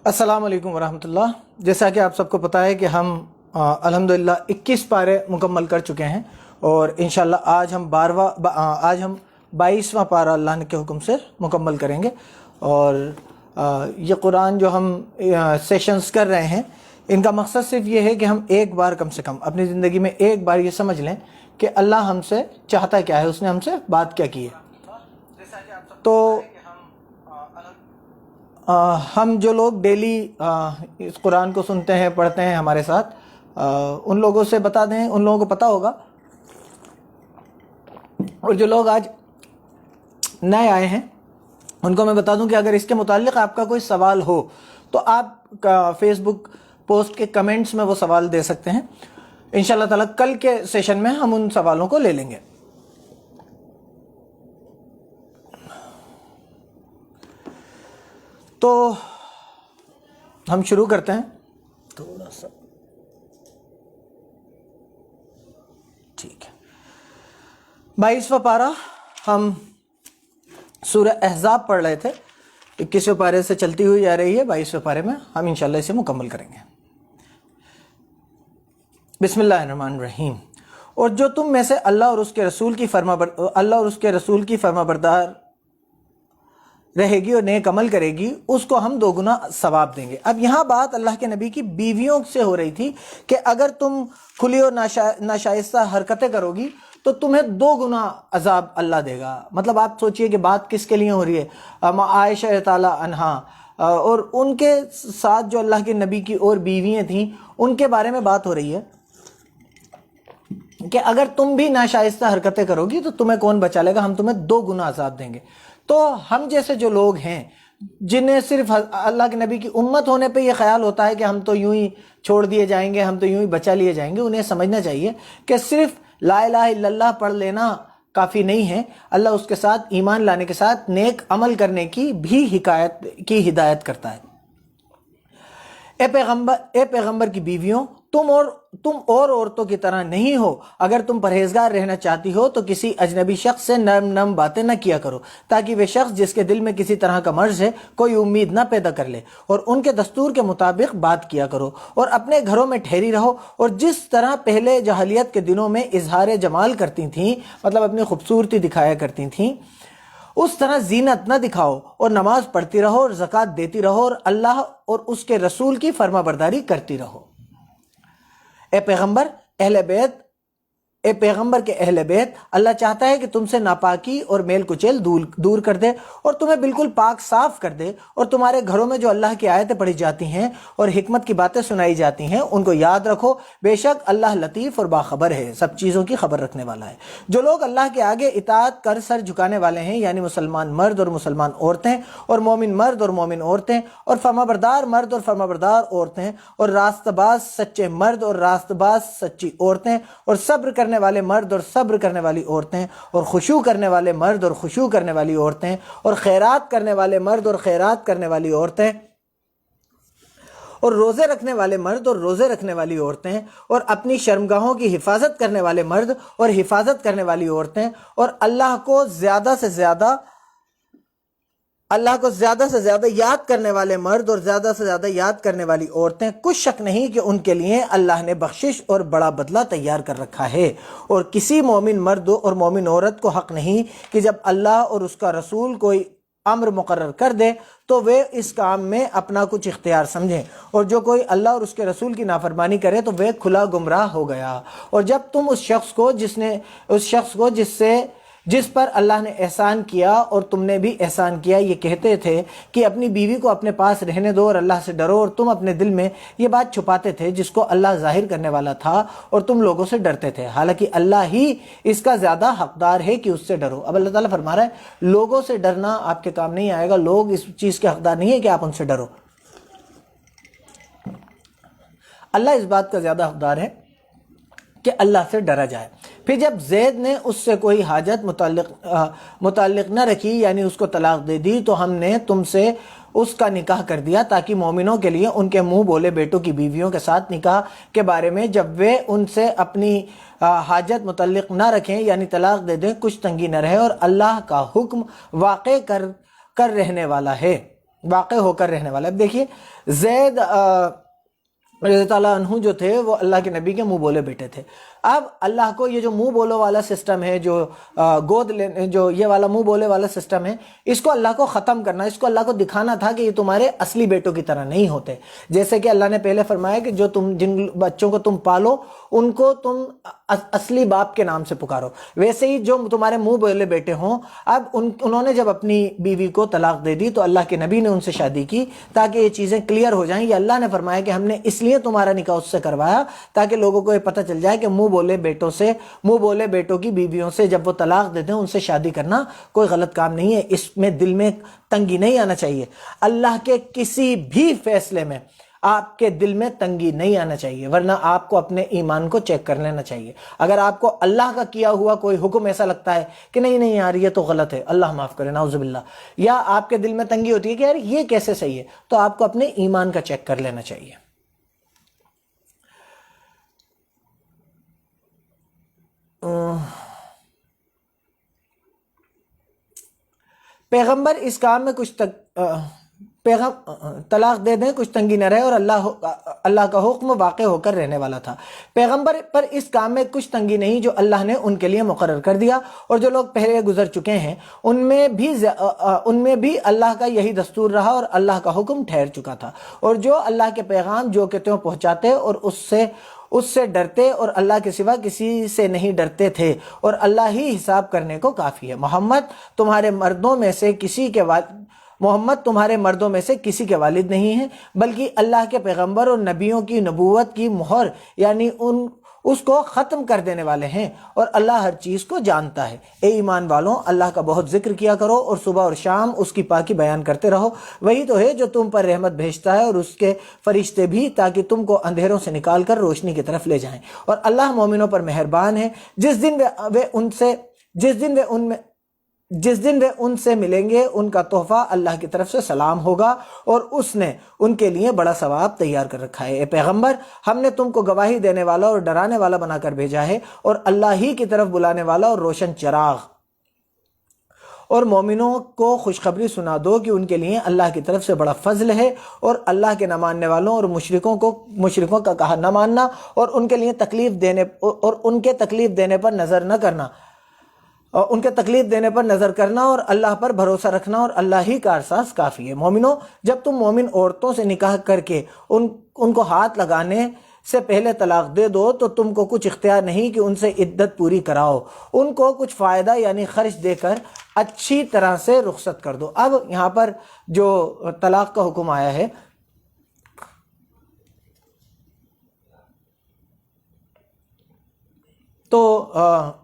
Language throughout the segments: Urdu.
السلام علیکم ورحمۃ اللہ۔ جیسا کہ آپ سب کو پتہ ہے کہ ہم الحمدللہ 21 پارے مکمل کر چکے ہیں، اور انشاءاللہ آج ہم 22واں پارہ اللہ کے حکم سے مکمل کریں گے۔ اور یہ قرآن جو ہم سیشنز کر رہے ہیں، ان کا مقصد صرف یہ ہے کہ ہم ایک بار کم سے کم اپنی زندگی میں ایک بار یہ سمجھ لیں کہ اللہ ہم سے چاہتا کیا ہے، اس نے ہم سے بات کیا کی ہے۔ تو ہم جو لوگ ڈیلی اس قرآن کو سنتے ہیں، پڑھتے ہیں ہمارے ساتھ، ان لوگوں سے بتا دیں، ان لوگوں کو پتہ ہوگا، اور جو لوگ آج نئے آئے ہیں ان کو میں بتا دوں کہ اگر اس کے متعلق آپ کا کوئی سوال ہو تو آپ فیس بک پوسٹ کے کمنٹس میں وہ سوال دے سکتے ہیں۔ انشاءاللہ تعالیٰ کل کے سیشن میں ہم ان سوالوں کو لے لیں گے۔ تو ہم شروع کرتے ہیں، تھوڑا سا ٹھیک ہے۔ 22واں پارہ ہم سورہ احزاب پڑھ رہے تھے، 21ویں پارے سے چلتی ہوئی آ رہی ہے، 22ویں پارے میں ہم انشاءاللہ اسے مکمل کریں گے۔ بسم اللہ الرحمن الرحیم۔ اور جو تم میں سے اللہ اور اس کے رسول کی فرما بردار رہے گی اور نیک عمل کرے گی، اس کو ہم 2 گنا ثواب دیں گے۔ اب یہاں بات اللہ کے نبی کی بیویوں سے ہو رہی تھی کہ اگر تم کھلی اور ناشائستہ حرکتیں کرو گی تو تمہیں 2 گنا عذاب اللہ دے گا۔ مطلب آپ سوچئے کہ بات کس کے لیے ہو رہی ہے؟ عائشہ تعالی عنہا اور ان کے ساتھ جو اللہ کے نبی کی اور بیویاں تھیں، ان کے بارے میں بات ہو رہی ہے کہ اگر تم بھی ناشائستہ حرکتیں کرو گی تو تمہیں کون بچا لے گا، ہم تمہیں 2 گنا عذاب دیں گے۔ تو ہم جیسے جو لوگ ہیں جنہیں صرف اللہ کے نبی کی امت ہونے پہ یہ خیال ہوتا ہے کہ ہم تو یوں ہی چھوڑ دیے جائیں گے، ہم تو یوں ہی بچا لیے جائیں گے، انہیں سمجھنا چاہیے کہ صرف لا الہ الا اللہ پڑھ لینا کافی نہیں ہے، اللہ اس کے ساتھ ایمان لانے کے ساتھ نیک عمل کرنے کی بھی ہدایت کرتا ہے۔ اے پیغمبر کی بیویوں، تم اور عورتوں کی طرح نہیں ہو۔ اگر تم پرہیزگار رہنا چاہتی ہو تو کسی اجنبی شخص سے نرم باتیں نہ کیا کرو، تاکہ وہ شخص جس کے دل میں کسی طرح کا مرض ہے کوئی امید نہ پیدا کر لے، اور ان کے دستور کے مطابق بات کیا کرو، اور اپنے گھروں میں ٹھہری رہو، اور جس طرح پہلے جاہلیت کے دنوں میں اظہار جمال کرتی تھیں، مطلب اپنی خوبصورتی دکھایا کرتی تھیں، اس طرح زینت نہ دکھاؤ، اور نماز پڑھتی رہو اور زکوٰۃ دیتی رہو، اور اللہ اور اس کے رسول کی فرما برداری کرتی رہو۔ اے پیغمبر کے اہل بیت، اللہ چاہتا ہے کہ تم سے ناپاکی اور میل کچیل دور کر دے اور تمہیں بالکل پاک صاف کر دے، اور تمہارے گھروں میں جو اللہ کی آیتیں پڑھی جاتی ہیں اور حکمت کی باتیں سنائی جاتی ہیں ان کو یاد رکھو، بے شک اللہ لطیف اور باخبر ہے، سب چیزوں کی خبر رکھنے والا ہے۔ جو لوگ اللہ کے آگے اطاعت کر سر جھکانے والے ہیں، یعنی مسلمان مرد اور مسلمان عورتیں، اور مومن مرد اور مومن عورتیں، اور فرمانبردار مرد اور فرمانبردار عورتیں، اور راست باز سچے مرد اور راست باز سچی عورتیں، اور صبر کرنے والے مرد اور صبر کرنے والی عورتیں، اور خشوع کرنے والے مرد اور خشوع کرنے والی عورتیں، اور خیرات کرنے والے مرد اور خیرات کرنے والی عورتیں، اور روزے رکھنے والے مرد اور روزے رکھنے والی عورتیں، اور اپنی شرمگاہوں کی حفاظت کرنے والے مرد اور حفاظت کرنے والی عورتیں، اور اللہ کو زیادہ سے زیادہ یاد کرنے والے مرد اور زیادہ سے زیادہ یاد کرنے والی عورتیں، کچھ شک نہیں کہ ان کے لیے اللہ نے بخشش اور بڑا بدلہ تیار کر رکھا ہے۔ اور کسی مومن مرد اور مومن عورت کو حق نہیں کہ جب اللہ اور اس کا رسول کوئی امر مقرر کر دے تو وہ اس کام میں اپنا کچھ اختیار سمجھیں، اور جو کوئی اللہ اور اس کے رسول کی نافرمانی کرے تو وہ کھلا گمراہ ہو گیا۔ اور جب تم اس شخص کو جس پر اللہ نے احسان کیا اور تم نے بھی احسان کیا یہ کہتے تھے کہ اپنی بیوی کو اپنے پاس رہنے دو اور اللہ سے ڈرو، اور تم اپنے دل میں یہ بات چھپاتے تھے جس کو اللہ ظاہر کرنے والا تھا، اور تم لوگوں سے ڈرتے تھے، حالانکہ اللہ ہی اس کا زیادہ حقدار ہے کہ اس سے ڈرو۔ اب اللہ تعالیٰ فرما رہا ہے لوگوں سے ڈرنا آپ کے کام نہیں آئے گا، لوگ اس چیز کے حقدار نہیں ہے کہ آپ ان سے ڈرو، اللہ اس بات کا زیادہ حقدار ہے کہ اللہ سے ڈرا جائے۔ پھر جب زید نے اس سے کوئی حاجت متعلق نہ رکھی، یعنی اس کو طلاق دے دی، تو ہم نے تم سے اس کا نکاح کر دیا تاکہ مومنوں کے لیے ان کے منہ بولے بیٹوں کی بیویوں کے ساتھ نکاح کے بارے میں جب وہ ان سے اپنی حاجت متعلق نہ رکھیں، یعنی طلاق دے دیں، کچھ تنگی نہ رہے، اور اللہ کا حکم واقع کر رہنے والا ہے۔ واقع ہو کر رہنے والا. اب دیکھیے زید رضی اللہ عنہ جو تھے وہ اللہ کے نبی کے منہ بولے بیٹے تھے. اب اللہ کو یہ جو منہ بولو والا سسٹم ہے، جو گود لینے، جو یہ والا منہ بولے والا سسٹم ہے، اس کو اللہ کو ختم کرنا، اس کو اللہ کو دکھانا تھا کہ یہ تمہارے اصلی بیٹوں کی طرح نہیں ہوتے. جیسے کہ اللہ نے پہلے فرمایا کہ جو جن بچوں کو تم پالو ان کو تم اصلی باپ کے نام سے پکارو، ویسے ہی جو تمہارے منہ بولے بیٹے ہوں. اب انہوں نے جب اپنی بیوی کو طلاق دے دی تو اللہ کے نبی نے ان سے شادی کی تاکہ یہ چیزیں کلیئر ہو جائیں. یہ اللہ نے فرمایا کہ ہم نے اس لیے تمہارا نکاح اس سے کروایا تاکہ لوگوں کو یہ پتہ چل جائے کہ منہ بولے بیٹوں کی بیویوں سے جب وہ طلاق دیتے ہیں ان سے شادی کرنا کوئی غلط کام نہیں ہے. اس میں دل میں تنگی نہیں آنا چاہیے. اللہ کے کسی بھی فیصلے میں آپ کے دل میں تنگی نہیں آنا چاہیے، ورنہ آپ کو اپنے ایمان کو چیک کر لینا چاہیے. اگر آپ کو اللہ کا کیا ہوا کوئی حکم ایسا لگتا ہے کہ نہیں یار یہ تو غلط ہے، اللہ معاف کرے، نعوذ باللہ، یا آپ کے دل میں تنگی ہوتی ہے کہ یار یہ کیسے صحیح ہے، تو آپ کو اپنے ایمان کا چیک کر لینا چاہیے. پیغمبر اس کام میں کچھ طلاق دے دیں کچھ تنگی نہ رہے، اور اللہ کا حکم واقع ہو کر رہنے والا تھا. پیغمبر پر اس کام میں کچھ تنگی نہیں جو اللہ نے ان کے لیے مقرر کر دیا، اور جو لوگ پہلے گزر چکے ہیں ان میں بھی اللہ کا یہی دستور رہا اور اللہ کا حکم ٹھہر چکا تھا. اور جو اللہ کے پیغام جو کہ تم پہنچاتے اور اس سے ڈرتے اور اللہ کے سوا کسی سے نہیں ڈرتے تھے، اور اللہ ہی حساب کرنے کو کافی ہے. محمد تمہارے مردوں میں سے کسی کے والد نہیں ہیں، بلکہ اللہ کے پیغمبر اور نبیوں کی نبوت کی مہر یعنی اس کو ختم کر دینے والے ہیں، اور اللہ ہر چیز کو جانتا ہے. اے ایمان والوں، اللہ کا بہت ذکر کیا کرو اور صبح اور شام اس کی پاکی بیان کرتے رہو. وہی تو ہے جو تم پر رحمت بھیجتا ہے اور اس کے فرشتے بھی، تاکہ تم کو اندھیروں سے نکال کر روشنی کی طرف لے جائیں. اور اللہ مومنوں پر مہربان ہے. جس دن وہ ان سے ملیں گے ان کا تحفہ اللہ کی طرف سے سلام ہوگا، اور اس نے ان کے لیے بڑا ثواب تیار کر رکھا ہے. اے پیغمبر، ہم نے تم کو گواہی دینے والا اور ڈرانے والا بنا کر بھیجا ہے، اور اللہ ہی کی طرف بلانے والا اور روشن چراغ. اور مومنوں کو خوشخبری سنا دو کہ ان کے لیے اللہ کی طرف سے بڑا فضل ہے، اور اللہ کے نہ ماننے والوں اور مشرکوں کا کہا نہ ماننا، اور ان کے تکلیف دینے پر نظر کرنا اور اللہ پر بھروسہ رکھنا، اور اللہ ہی کا احساس کافی ہے. مومنوں، جب تم مومن عورتوں سے نکاح کر کے ان کو ہاتھ لگانے سے پہلے طلاق دے دو تو تم کو کچھ اختیار نہیں کہ ان سے عدت پوری کراؤ. ان کو کچھ فائدہ یعنی خرچ دے کر اچھی طرح سے رخصت کر دو. اب یہاں پر جو طلاق کا حکم آیا ہے، تو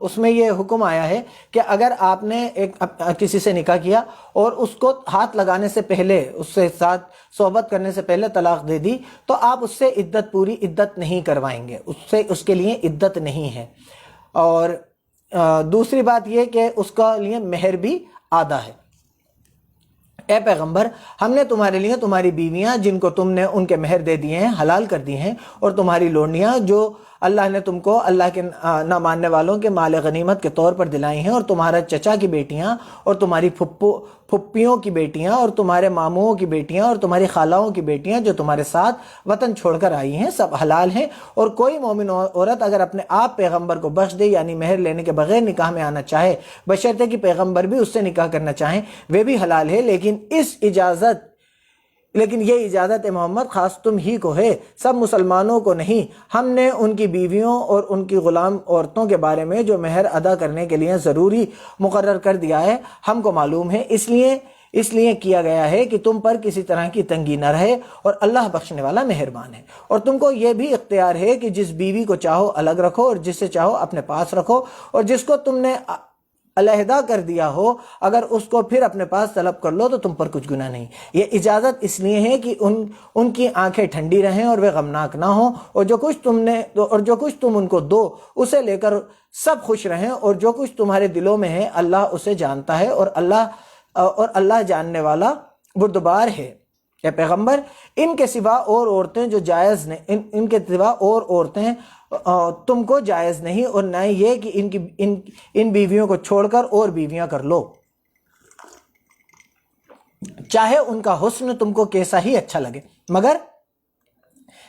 اس میں یہ حکم آیا ہے کہ اگر آپ نے کسی سے نکاح کیا اور اس کو ہاتھ لگانے سے پہلے، اس سے ساتھ صحبت کرنے سے پہلے طلاق دے دی، تو آپ اس سے پوری عدت نہیں کروائیں گے، اس کے لیے عدت نہیں ہے. اور دوسری بات یہ کہ اس کا لیے مہر بھی آدھا ہے. اے پیغمبر، ہم نے تمہارے لیے تمہاری بیویاں جن کو تم نے ان کے مہر دے دیے ہیں حلال کر دی ہیں، اور تمہاری لونڈیاں جو اللہ نے تم کو اللہ کے نہ ماننے والوں کے مال غنیمت کے طور پر دلائی ہیں، اور تمہارا چچا کی بیٹیاں اور تمہاری پھپھیوں کی بیٹیاں اور تمہارے ماموں کی بیٹیاں اور تمہاری خالاؤں کی بیٹیاں جو تمہارے ساتھ وطن چھوڑ کر آئی ہیں، سب حلال ہیں. اور کوئی مومن عورت اگر اپنے آپ پیغمبر کو بخش دے یعنی مہر لینے کے بغیر نکاح میں آنا چاہے، بشرطے کہ پیغمبر بھی اس سے نکاح کرنا چاہیں، وہ بھی حلال ہے. لیکن یہ اجازت محمد خاص تم ہی کو ہے، سب مسلمانوں کو نہیں. ہم نے ان کی بیویوں اور ان کی غلام عورتوں کے بارے میں جو مہر ادا کرنے کے لیے ضروری مقرر کر دیا ہے ہم کو معلوم ہے، اس لیے کیا گیا ہے کہ تم پر کسی طرح کی تنگی نہ رہے، اور اللہ بخشنے والا مہربان ہے. اور تم کو یہ بھی اختیار ہے کہ جس بیوی کو چاہو الگ رکھو اور جس سے چاہو اپنے پاس رکھو، اور جس کو تم نے علیحدہ کر دیا ہو اگر اس کو پھر اپنے پاس طلب کر لو تو تم پر کچھ گناہ نہیں. یہ اجازت اس لیے ہے کہ ان کی آنکھیں ٹھنڈی رہیں اور وہ غمناک نہ ہوں، اور جو کچھ تم ان کو دو اسے لے کر سب خوش رہیں، اور جو کچھ تمہارے دلوں میں ہے اللہ اسے جانتا ہے، اور اللہ جاننے والا بردبار ہے. اے پیغمبر، ان کے سوا اور عورتیں تم کو جائز نہیں، اور نہ یہ کہ ان بیویوں کو چھوڑ کر اور بیویاں کر لو. چاہے ان کا حسن تم کو کیسا ہی اچھا لگے، مگر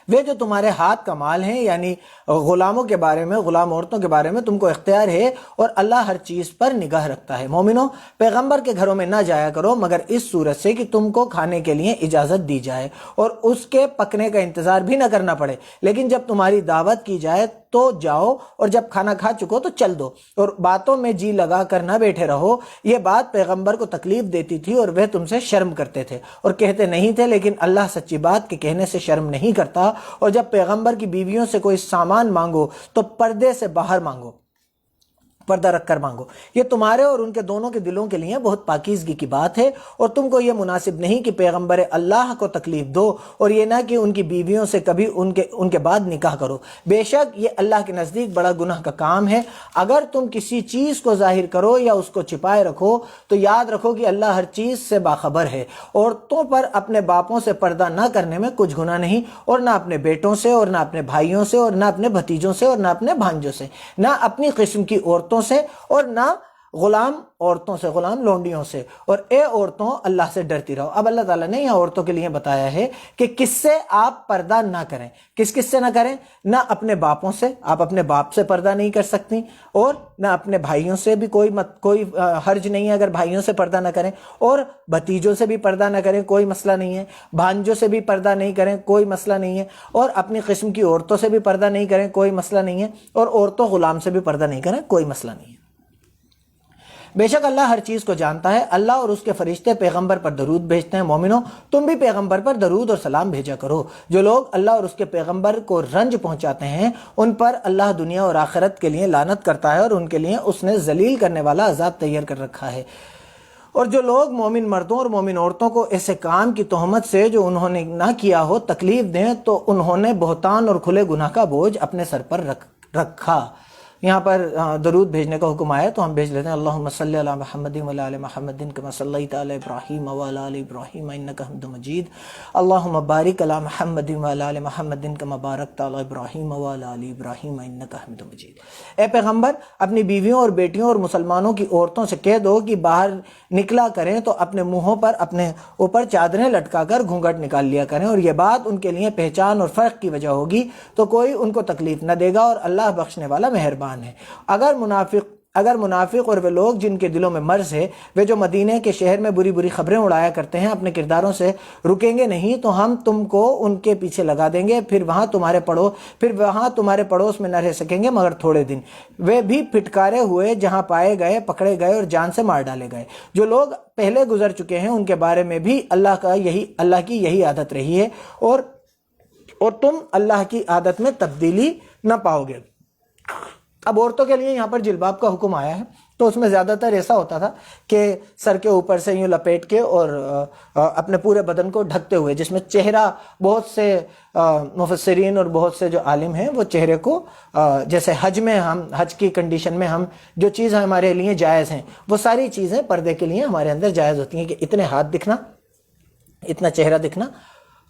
وہ جو تمہارے ہاتھ کا مال ہیں، یعنی غلاموں کے بارے میں، غلام عورتوں کے بارے میں تم کو اختیار ہے، اور اللہ ہر چیز پر نگاہ رکھتا ہے۔ مومنو، پیغمبر کے گھروں میں نہ جایا کرو مگر اس صورت سے کہ تم کو کھانے کے لیے اجازت دی جائے اور اس کے پکنے کا انتظار بھی نہ کرنا پڑے، لیکن جب تمہاری دعوت کی جائے تو جاؤ، اور جب کھانا کھا چکو تو چل دو، اور باتوں میں جی لگا کر نہ بیٹھے رہو۔ یہ بات پیغمبر کو تکلیف دیتی تھی اور وہ تم سے شرم کرتے تھے اور کہتے نہیں تھے، لیکن اللہ سچی بات کے کہنے سے شرم نہیں کرتا۔ اور جب پیغمبر کی بیویوں سے کوئی سامان مانگو تو پردے سے باہر مانگو، پردہ رکھ کر مانگو، یہ تمہارے اور ان کے دونوں کے دلوں کے لیے بہت پاکیزگی کی بات ہے، اور تم کو یہ مناسب نہیں کہ پیغمبر اللہ کو تکلیف دو، اور یہ نہ کہ ان کی بیویوں سے کبھی ان کے بعد نکاح کرو، بے شک یہ اللہ کے نزدیک بڑا گناہ کا کام ہے۔ اگر تم کسی چیز کو ظاہر کرو یا اس کو چھپائے رکھو تو یاد رکھو کہ اللہ ہر چیز سے باخبر ہے۔ عورتوں پر اپنے باپوں سے پردہ نہ کرنے میں کچھ گناہ نہیں، اور نہ اپنے بیٹوں سے، اور نہ اپنے بھائیوں سے، اور نہ اپنے بھتیجوں سے، اور نہ اپنے بھانجوں سے، نہ اپنی قسم کی عورتوں سے، اور نہ غلام عورتوں سے، غلام لونڈیوں سے، اور اے عورتوں اللہ سے ڈرتی رہو۔ اب اللہ تعالیٰ نے یہاں عورتوں کے لیے بتایا ہے کہ کس سے آپ پردہ نہ کریں، کس سے نہ کریں، نہ اپنے باپوں سے، آپ اپنے باپ سے پردہ نہیں کر سکتی، اور نہ اپنے بھائیوں سے بھی کوئی حرج نہیں ہے اگر بھائیوں سے پردہ نہ کریں، اور بھتیجوں سے بھی پردہ نہ کریں، کوئی مسئلہ نہیں ہے، بھانجوں سے بھی پردہ نہیں کریں، کوئی مسئلہ نہیں ہے، اور اپنی قسم کی عورتوں سے بھی پردہ نہیں کریں، کوئی مسئلہ نہیں ہے، اور عورتوں غلام سے بھی پردہ نہیں کریں، کوئی مسئلہ نہیں ہے۔ بے شک اللہ ہر چیز کو جانتا ہے۔ اللہ اور اس کے فرشتے پیغمبر پر درود بھیجتے ہیں۔ مومنو، تم بھی پیغمبر پر درود اور سلام بھیجا کرو۔ جو لوگ اللہ اور اس کے پیغمبر کو رنج پہنچاتے ہیں ان پر اللہ دنیا اور آخرت کے لیے لعنت کرتا ہے، اور ان کے لیے اس نے ذلیل کرنے والا عذاب تیار کر رکھا ہے۔ اور جو لوگ مومن مردوں اور مومن عورتوں کو ایسے کام کی تہمت سے جو انہوں نے نہ کیا ہو تکلیف دیں تو انہوں نے بہتان اور کھلے گناہ کا بوجھ اپنے سر پر رکھا۔ یہاں پر درود بھیجنے کا حکم آیا تو ہم بھیج لیتے ہیں۔ اللہم صلی علی محمد وعلی آل محمد کما صلیت علی ابراہیم وعلی آل ابراہیم انک حمید مجید۔ اللہم بارک علی محمد وعلی آل محمد کما بارکت علی ابراہیم وعلی آل ابراہیم انک حمید مجید۔ اے پیغمبر، اپنی بیویوں اور بیٹیوں اور مسلمانوں کی عورتوں سے کہہ دو کہ باہر نکلا کریں تو اپنے منہوں پر اپنے اوپر چادریں لٹکا کر گھونگھٹ نکال لیا کریں، اور یہ بات ان کے لیے پہچان اور فرق کی وجہ ہوگی تو کوئی ان کو تکلیف نہ دے گا، اور اللہ بخشنے والا مہربان ہے۔ اگر منافق اور وہ لوگ جن کے دلوں میں مرض ہے، وہ جو مدینے کے شہر میں بری بری خبریں اڑایا کرتے ہیں، اپنے کرداروں سے رکیں گے نہیں تو ہم تم کو ان کے پیچھے لگا دیں گے، پھر وہاں تمہارے پڑوس میں نہ رہ سکیں گے مگر تھوڑے دن۔ وہ بھی پھٹکارے ہوئے جہاں پائے گئے پکڑے گئے اور جان سے مار ڈالے گئے۔ جو لوگ پہلے گزر چکے ہیں ان کے بارے میں بھی اللہ کی یہی عادت رہی ہے، اور تم اللہ کی عادت میں تبدیلی نہ پاؤ گے۔ اب عورتوں کے لیے یہاں پر جلباب کا حکم آیا ہے، تو اس میں زیادہ تر ایسا ہوتا تھا کہ سر کے اوپر سے یوں لپیٹ کے اور اپنے پورے بدن کو ڈھکتے ہوئے، جس میں چہرہ، بہت سے مفسرین اور بہت سے جو عالم ہیں وہ چہرے کو جیسے حج کی کنڈیشن میں ہم جو چیز ہمارے لیے جائز ہیں وہ ساری چیزیں پردے کے لیے ہمارے اندر جائز ہوتی ہیں، کہ اتنے ہاتھ دکھنا، اتنا چہرہ دکھنا،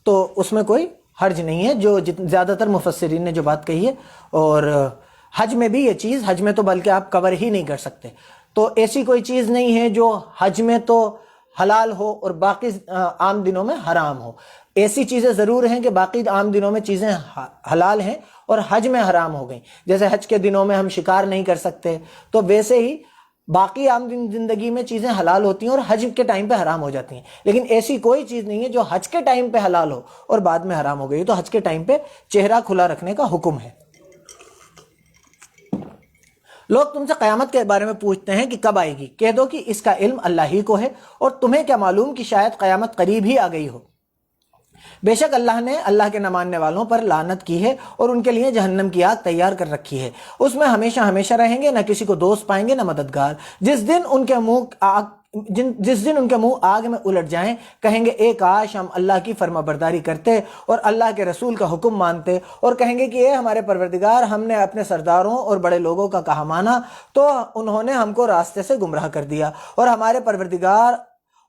تو اس میں کوئی حرج نہیں ہے، جو زیادہ تر مفسرین نے جو بات کہی ہے۔ اور حج میں بھی یہ چیز، حج میں تو بلکہ آپ کور ہی نہیں کر سکتے، تو ایسی کوئی چیز نہیں ہے جو حج میں تو حلال ہو اور باقی عام دنوں میں حرام ہو۔ ایسی چیزیں ضرور ہیں کہ باقی عام دنوں میں چیزیں حلال ہیں اور حج میں حرام ہو گئیں، جیسے حج کے دنوں میں ہم شکار نہیں کر سکتے، تو ویسے ہی باقی عام زندگی میں چیزیں حلال ہوتی ہیں اور حج کے ٹائم پہ حرام ہو جاتی ہیں، لیکن ایسی کوئی چیز نہیں ہے جو حج کے ٹائم پہ حلال ہو اور بعد میں حرام ہو گئی۔ تو حج کے ٹائم پہ چہرہ کھلا رکھنے کا حکم ہے۔ لوگ تم سے قیامت کے بارے میں پوچھتے ہیں کہ کب آئے گی، کہہ دو کہ اس کا علم اللہ ہی کو ہے، اور تمہیں کیا معلوم کہ شاید قیامت قریب ہی آ گئی ہو۔ بے شک اللہ نے اللہ کے نہ ماننے والوں پر لعنت کی ہے اور ان کے لیے جہنم کی آگ تیار کر رکھی ہے، اس میں ہمیشہ ہمیشہ رہیں گے، نہ کسی کو دوست پائیں گے نہ مددگار۔ جس دن ان کے منہ آگ میں الٹ جائیں، کہیں گے اے کاش ہم اللہ کی فرما برداری کرتے اور اللہ کے رسول کا حکم مانتے، اور کہیں گے کہ اے ہمارے پروردگار، ہم نے اپنے سرداروں اور بڑے لوگوں کا کہا مانا تو انہوں نے ہم کو راستے سے گمراہ کر دیا، اور ہمارے پروردگار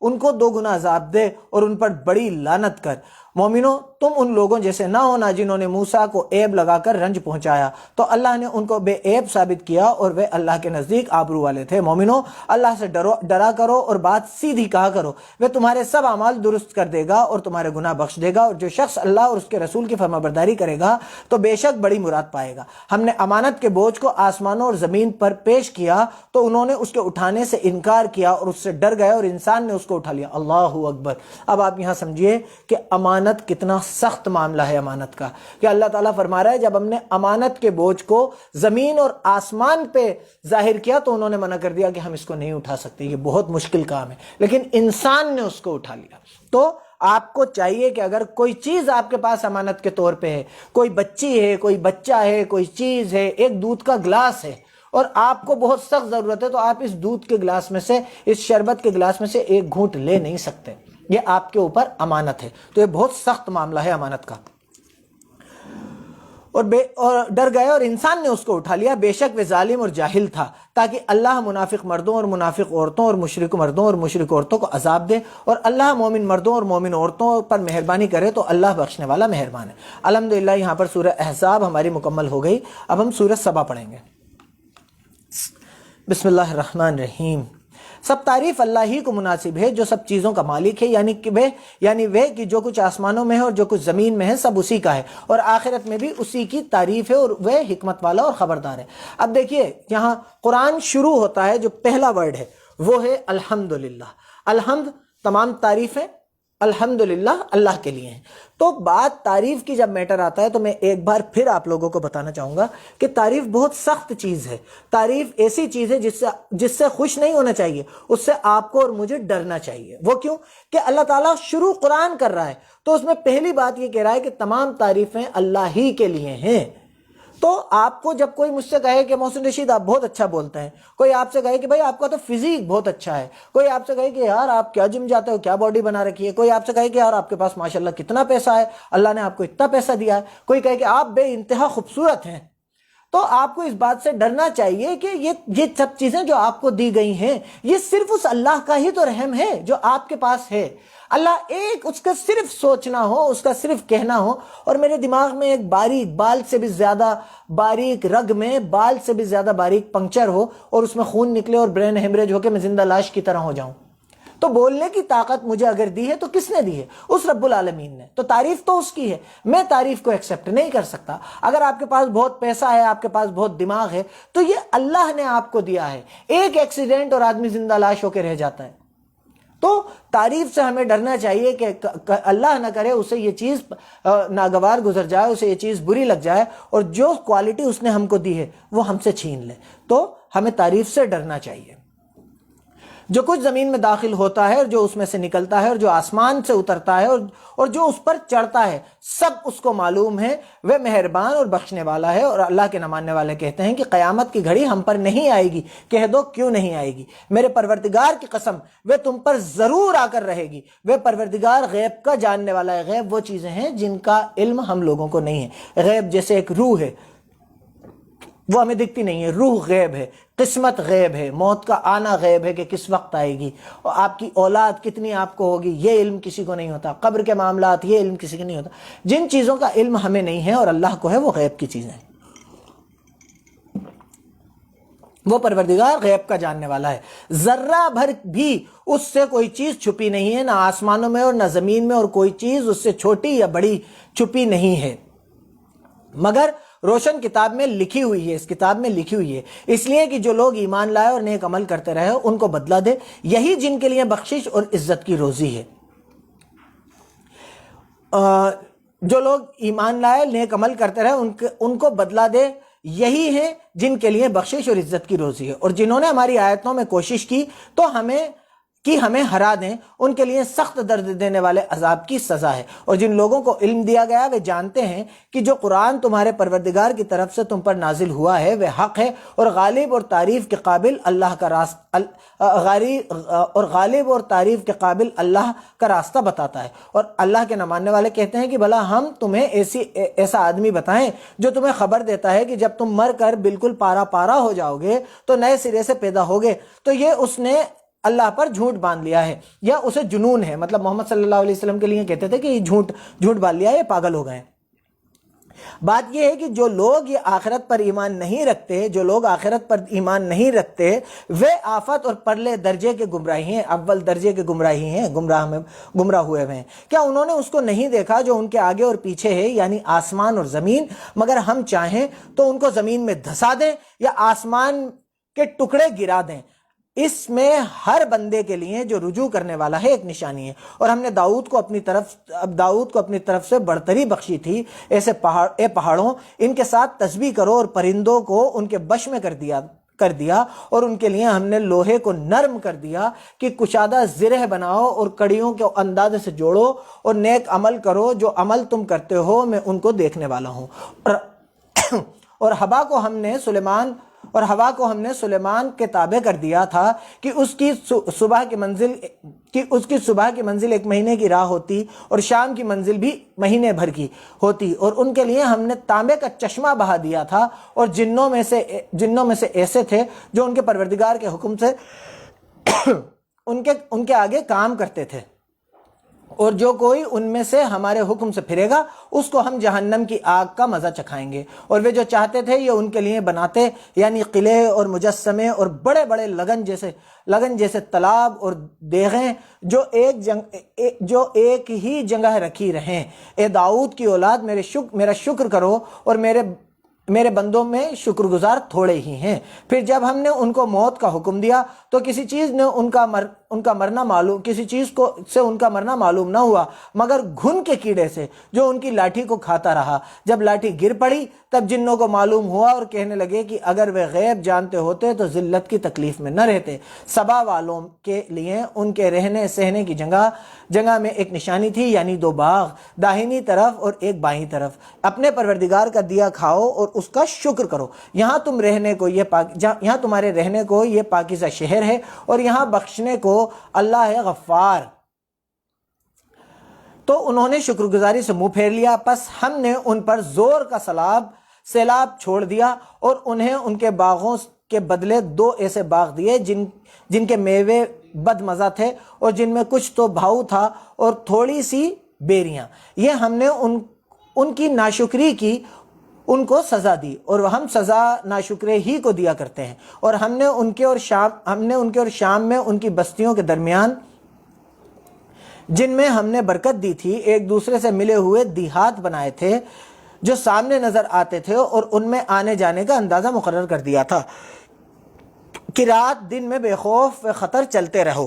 ان کو 2 گنا عذاب دے اور ان پر بڑی لعنت کر۔ مومنوں، تم ان لوگوں جیسے نہ ہونا جنہوں نے موسیٰ کو عیب لگا کر رنج پہنچایا، تو اللہ نے ان کو بے عیب ثابت کیا اور وہ اللہ کے نزدیک آبرو والے تھے۔ مومنو، اللہ سے ڈرا کرو اور بات سیدھی کہا کرو، وہ تمہارے سب اعمال درست کر دے گا اور تمہارے گناہ بخش دے گا، اور جو شخص اللہ اور اس کے رسول کی فرمانبرداری کرے گا تو بے شک بڑی مراد پائے گا۔ ہم نے امانت کے بوجھ کو آسمانوں اور زمین پر پیش کیا تو انہوں نے اس کے اٹھانے سے انکار کیا اور اس سے ڈر گئے اور انسان نے اس کو اٹھا لیا۔ اللہ اکبر۔ اب آپ یہاں سمجھیے کہ امانت کتنا سخت معاملہ ہے امانت کا، کہ اللہ تعالیٰ فرما رہا ہے جب ہم نے امانت کے بوجھ کو زمین اور آسمان پہ ظاہر کیا تو انہوں نے منع کر دیا کہ ہم اس کو نہیں اٹھا سکتے، یہ بہت مشکل کام ہے، لیکن انسان نے اس کو اٹھا لیا۔ تو آپ کو چاہیے کہ اگر کوئی چیز آپ کے پاس امانت کے طور پہ ہے، کوئی بچی ہے، کوئی بچہ ہے، کوئی چیز ہے، ایک دودھ کا گلاس ہے اور آپ کو بہت سخت ضرورت ہے، تو آپ اس دودھ کے گلاس میں سے، اس شربت کے گلاس میں سے ایک گھونٹ لے نہیں سکتے، یہ آپ کے اوپر امانت ہے۔ تو یہ بہت سخت معاملہ ہے امانت کا۔ اور ڈر گئے اور انسان نے اس کو اٹھا لیا، بے شک وہ ظالم اور جاہل تھا، تاکہ اللہ منافق مردوں اور منافق عورتوں اور مشرک مردوں اور مشرک عورتوں کو عذاب دے، اور اللہ مومن مردوں اور مومن عورتوں پر مہربانی کرے تو اللہ بخشنے والا مہربان ہے۔ الحمدللہ یہاں پر سورہ احزاب ہماری مکمل ہو گئی۔ اب ہم سورہ سبا پڑھیں گے۔ بسم اللہ الرحمن الرحیم۔ سب تعریف اللہ ہی کو مناسب ہے جو سب چیزوں کا مالک ہے، یعنی وہ کہ جو کچھ آسمانوں میں ہے اور جو کچھ زمین میں ہے سب اسی کا ہے، اور آخرت میں بھی اسی کی تعریف ہے، اور وہ حکمت والا اور خبردار ہے۔ اب دیکھیے یہاں قرآن شروع ہوتا ہے، جو پہلا ورڈ ہے وہ ہے الحمدللہ۔ الحمد تمام تعریفیں الحمدللہ اللہ کے لیے ہیں۔ تو بات تعریف کی جب میٹر آتا ہے تو میں ایک بار پھر آپ لوگوں کو بتانا چاہوں گا کہ تعریف بہت سخت چیز ہے۔ تعریف ایسی چیز ہے جس سے خوش نہیں ہونا چاہیے، اس سے آپ کو اور مجھے ڈرنا چاہیے۔ وہ کیوں؟ کہ اللہ تعالیٰ شروع قرآن کر رہا ہے تو اس میں پہلی بات یہ کہہ رہا ہے کہ تمام تعریفیں اللہ ہی کے لیے ہیں۔ تو آپ کو جب کوئی مجھ سے کہے کہ محسن رشید آپ بہت اچھا بولتے ہیں، کوئی آپ سے کہے کہ بھائی آپ کا تو فزیک بہت اچھا ہے، کوئی آپ سے کہے کہ یار آپ کیا جم جاتے ہو، کیا باڈی بنا رکھی ہے، کوئی آپ سے کہے کہ یار آپ کے پاس ماشاءاللہ کتنا پیسہ ہے، اللہ نے آپ کو اتنا پیسہ دیا ہے، کوئی کہے کہ آپ بے انتہا خوبصورت ہیں، تو آپ کو اس بات سے ڈرنا چاہیے کہ یہ سب چیزیں جو آپ کو دی گئی ہیں یہ صرف اس اللہ کا ہی تو رحم ہے جو آپ کے پاس ہے۔ اللہ ایک اس کا صرف سوچنا ہو، اس کا صرف کہنا ہو، اور میرے دماغ میں ایک باریک بال سے بھی زیادہ باریک رگ میں بال سے بھی زیادہ باریک پنکچر ہو اور اس میں خون نکلے اور برین ہیمریج ہو کے میں زندہ لاش کی طرح ہو جاؤں، تو بولنے کی طاقت مجھے اگر دی ہے تو کس نے دی ہے؟ اس رب العالمین نے۔ تو تعریف تو اس کی ہے، میں تعریف کو ایکسیپٹ نہیں کر سکتا۔ اگر آپ کے پاس بہت پیسہ ہے، آپ کے پاس بہت دماغ ہے، تو یہ اللہ نے آپ کو دیا ہے۔ ایک ایکسیڈنٹ اور آدمی زندہ لاش ہو کے رہ جاتا ہے۔ تو تعریف سے ہمیں ڈرنا چاہیے کہ اللہ نہ کرے اسے یہ چیز ناگوار گزر جائے، اسے یہ چیز بری لگ جائے اور جو کوالٹی اس نے ہم کو دی ہے وہ ہم سے چھین لے۔ تو ہمیں تعریف سے ڈرنا چاہیے۔ جو کچھ زمین میں داخل ہوتا ہے اور جو اس میں سے نکلتا ہے اور جو آسمان سے اترتا ہے اور جو اس پر چڑھتا ہے، سب اس کو معلوم ہے، وہ مہربان اور بخشنے والا ہے۔ اور اللہ کے نہ ماننے والے کہتے ہیں کہ قیامت کی گھڑی ہم پر نہیں آئے گی۔ کہہ دو کیوں نہیں آئے گی؟ میرے پروردگار کی قسم وہ تم پر ضرور آ کر رہے گی۔ وہ پروردگار غیب کا جاننے والا ہے۔ غیب وہ چیزیں ہیں جن کا علم ہم لوگوں کو نہیں ہے۔ غیب جیسے ایک روح ہے، وہ ہمیں دکھتی نہیں ہے، روح غیب ہے، قسمت غیب ہے، موت کا آنا غیب ہے کہ کس وقت آئے گی، اور آپ کی اولاد کتنی آپ کو ہوگی یہ علم کسی کو نہیں ہوتا، قبر کے معاملات یہ علم کسی کو نہیں ہوتا۔ جن چیزوں کا علم ہمیں نہیں ہے اور اللہ کو ہے وہ غیب کی چیزیں ہیں۔ وہ پروردگار غیب کا جاننے والا ہے۔ ذرہ بھر بھی اس سے کوئی چیز چھپی نہیں ہے، نہ آسمانوں میں اور نہ زمین میں، اور کوئی چیز اس سے چھوٹی یا بڑی چھپی نہیں ہے، مگر روشن کتاب میں لکھی ہوئی ہے۔ اس کتاب میں لکھی ہوئی ہے، اس لیے کہ جو لوگ ایمان لائے اور نیک عمل کرتے رہے ان کو بدلہ دے، یہی جن کے لیے بخشش اور عزت کی روزی ہے۔ جو لوگ ایمان لائے نیک عمل کرتے رہے ان کو بدلہ دے، یہی ہے جن کے لیے بخشش اور عزت کی روزی ہے۔ اور جنہوں نے ہماری آیتوں میں کوشش کی تو ہمیں ہرا دیں، ان کے لیے سخت درد دینے والے عذاب کی سزا ہے۔ اور جن لوگوں کو علم دیا گیا وہ جانتے ہیں کہ جو قرآن تمہارے پروردگار کی طرف سے تم پر نازل ہوا ہے وہ حق ہے، اور غالب اور تعریف کے قابل اللہ کا راستہ بتاتا ہے۔ اور اللہ کے نہ ماننے والے کہتے ہیں کہ بھلا ہم تمہیں ایسا آدمی بتائیں جو تمہیں خبر دیتا ہے کہ جب تم مر کر بالکل پارا پارا ہو جاؤ گے تو نئے سرے سے پیدا ہوگے۔ تو یہ اس نے اللہ پر جھوٹ باندھ لیا ہے یا اسے جنون ہے. مطلب محمد صلی اللہ علیہ وسلم کے لیے کہتے تھے کہ یہ جھوٹ باندھ لیا ہے، یہ پاگل ہو گئے ہیں. بات یہ ہے کہ جو لوگ یہ آخرت پر ایمان نہیں رکھتے، جو لوگ آخرت پر ایمان نہیں رکھتے، وہ آفت اور پرلے درجے کے گمراہی ہیں، اول درجے کے گمراہی ہیں، گمراہ ہوئے ہیں. کیا انہوں نے اس کو نہیں دیکھا جو ان کے آگے اور پیچھے ہے، یعنی آسمان اور زمین؟ مگر ہم چاہیں تو ان کو زمین میں دھسا دیں یا آسمان کے ٹکڑے گرا دیں. اس میں ہر بندے کے لیے جو رجوع کرنے والا ہے ایک نشانی ہے. اور ہم نے داؤد کو اپنی طرف سے برتری بخشی تھی. اے پہاڑوں، ان کے ساتھ تسبیح کرو، اور پرندوں کو ان کے بش میں کر دیا اور ان کے لیے ہم نے لوہے کو نرم کر دیا کہ کشادہ زرہ بناؤ اور کڑیوں کے اندازے سے جوڑو اور نیک عمل کرو. جو عمل تم کرتے ہو میں ان کو دیکھنے والا ہوں. اور ہوا کو ہم نے سلیمان کے تابع کر دیا تھا کہ اس کی صبح کی منزل 1 مہینے کی راہ ہوتی اور شام کی منزل بھی مہینے بھر کی ہوتی. اور ان کے لیے ہم نے تانبے کا چشمہ بہا دیا تھا. اور جنوں میں سے ایسے تھے جو ان کے پروردگار کے حکم سے ان کے آگے کام کرتے تھے. اور جو کوئی ان میں سے ہمارے حکم سے پھرے گا اس کو ہم جہنم کی آگ کا مزہ چکھائیں گے. اور وہ جو چاہتے تھے یہ ان کے لیے بناتے، یعنی قلعے اور مجسمے اور بڑے بڑے لگن جیسے تالاب اور دیغیں جو ایک ہی جگہ رکھی رہیں. اے داؤد کی اولاد، میرا شکر کرو، اور میرے بندوں میں شکر گزار تھوڑے ہی ہیں. پھر جب ہم نے ان کو موت کا حکم دیا تو کسی چیز سے ان کا مرنا معلوم نہ ہوا مگر گھن کے کیڑے سے جو ان کی لاٹھی کو کھاتا رہا. جب لاٹھی گر پڑی تب جنوں کو معلوم ہوا اور کہنے لگے کہ اگر وہ غیب جانتے ہوتے تو ذلت کی تکلیف میں نہ رہتے. سبا والوں کے لیے ان کے رہنے سہنے کی جگہ میں ایک نشانی تھی، یعنی 2 باغ، داہنی طرف اور ایک بائیں طرف. اپنے پروردگار کا دیا کھاؤ اور اس کا شکر کرو. یہاں تمہارے رہنے کو یہ پاکیزہ شہر ہے اور یہاں بخشنے کو اللہ ہے غفار. تو انہوں نے شکر گزاری سے منہ پھیر لیا، پس ہم نے ان پر زور کا سیلاب چھوڑ دیا اور انہیں ان کے باغوں کے بدلے 2 ایسے باغ دیے جن کے میوے بد مزہ تھے اور جن میں کچھ تو بھاؤ تھا اور تھوڑی سی بیریاں. یہ ہم نے ان کی ناشکری کی، ان کو سزا دی، اور ہم سزا ناشکرے ہی کو دیا کرتے ہیں. اور ہم نے ان کے اور شام میں ان کی بستیوں کے درمیان جن میں ہم نے برکت دی تھی ایک دوسرے سے ملے ہوئے دیہات بنائے تھے جو سامنے نظر آتے تھے، اور ان میں آنے جانے کا اندازہ مقرر کر دیا تھا کہ رات دن میں بے خوف و خطر چلتے رہو.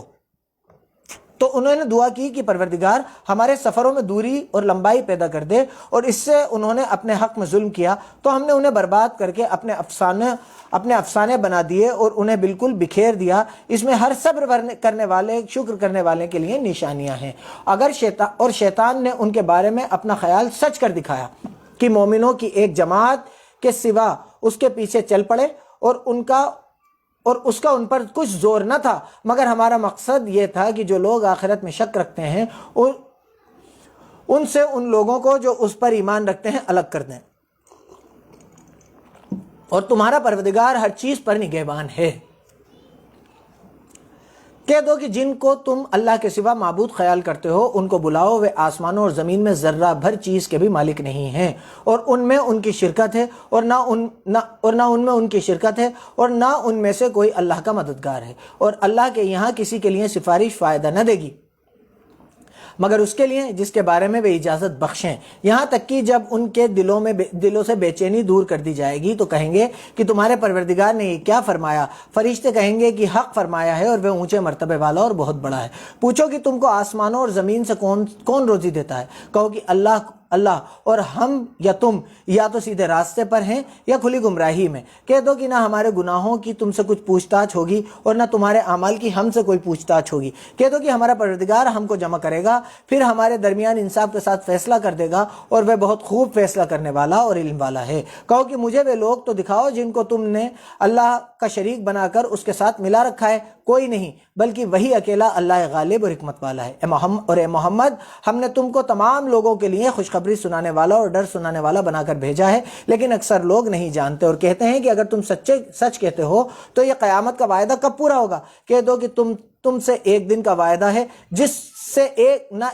تو انہوں نے دعا کی کہ پروردگار ہمارے سفروں میں دوری اور لمبائی پیدا کر دے، اور اس سے انہوں نے اپنے حق میں ظلم کیا تو ہم نے انہیں برباد کر کے اپنے افسانے بنا دیے اور انہیں بالکل بکھیر دیا. اس میں ہر صبر کرنے والے، شکر کرنے والے کے لیے نشانیاں ہیں. شیطان نے ان کے بارے میں اپنا خیال سچ کر دکھایا کہ مومنوں کی ایک جماعت کے سوا اس کے پیچھے چل پڑے، اور اس کا ان پر کچھ زور نہ تھا، مگر ہمارا مقصد یہ تھا کہ جو لوگ آخرت میں شک رکھتے ہیں ان سے ان لوگوں کو جو اس پر ایمان رکھتے ہیں الگ کر دیں. اور تمہارا پروردگار ہر چیز پر نگہبان ہے. کہہ دو کہ جن کو تم اللہ کے سوا معبود خیال کرتے ہو ان کو بلاؤ، وہ آسمانوں اور زمین میں ذرہ بھر چیز کے بھی مالک نہیں ہیں، اور ان میں ان کی شرکت ہے اور نہ ان میں ان کی شرکت ہے، اور نہ ان میں سے کوئی اللہ کا مددگار ہے. اور اللہ کے یہاں کسی کے لیے سفارش فائدہ نہ دے گی مگر اس کے لیے جس کے بارے میں وہ اجازت بخشیں. یہاں تک کہ جب ان کے دلوں سے بے چینی دور کر دی جائے گی تو کہیں گے کہ تمہارے پروردگار نے یہ کیا فرمایا؟ فرشتے کہیں گے کہ حق فرمایا ہے اور وہ اونچے مرتبے والا اور بہت بڑا ہے. پوچھو کہ تم کو آسمانوں اور زمین سے کون روزی دیتا ہے؟ کہو کہ اللہ، اور ہم یا تم یا تو سیدھے راستے پر ہیں یا کھلی گمراہی میں. کہہ دو کہ نہ ہمارے گناہوں کی تم سے کچھ پوچھ تاچھ ہوگی اور نہ تمہارے اعمال کی ہم سے کوئی پوچھ تاچھ ہوگی. کہہ دو کہ ہمارا پروردگار ہم کو جمع کرے گا، پھر ہمارے درمیان انصاف کے ساتھ فیصلہ کر دے گا، اور وہ بہت خوب فیصلہ کرنے والا اور علم والا ہے. کہو کہ مجھے وہ لوگ تو دکھاؤ جن کو تم نے اللہ کا شریک بنا کر اس کے ساتھ ملا رکھا ہے. کوئی نہیں، بلکہ وہی اکیلا اللہ غالب اور حکمت والا ہے. اے محمد، ہم نے تم کو تمام لوگوں کے لیے خوشخبری سنانے والا اور ڈر سنانے والا بنا کر بھیجا ہے، لیکن اکثر لوگ نہیں جانتے اور کہتے ہیں کہ اگر تم سچ کہتے ہو تو یہ قیامت کا وعدہ کب پورا ہوگا؟ کہہ دو کہ تم سے ایک دن کا وعدہ ہے جس سے نہ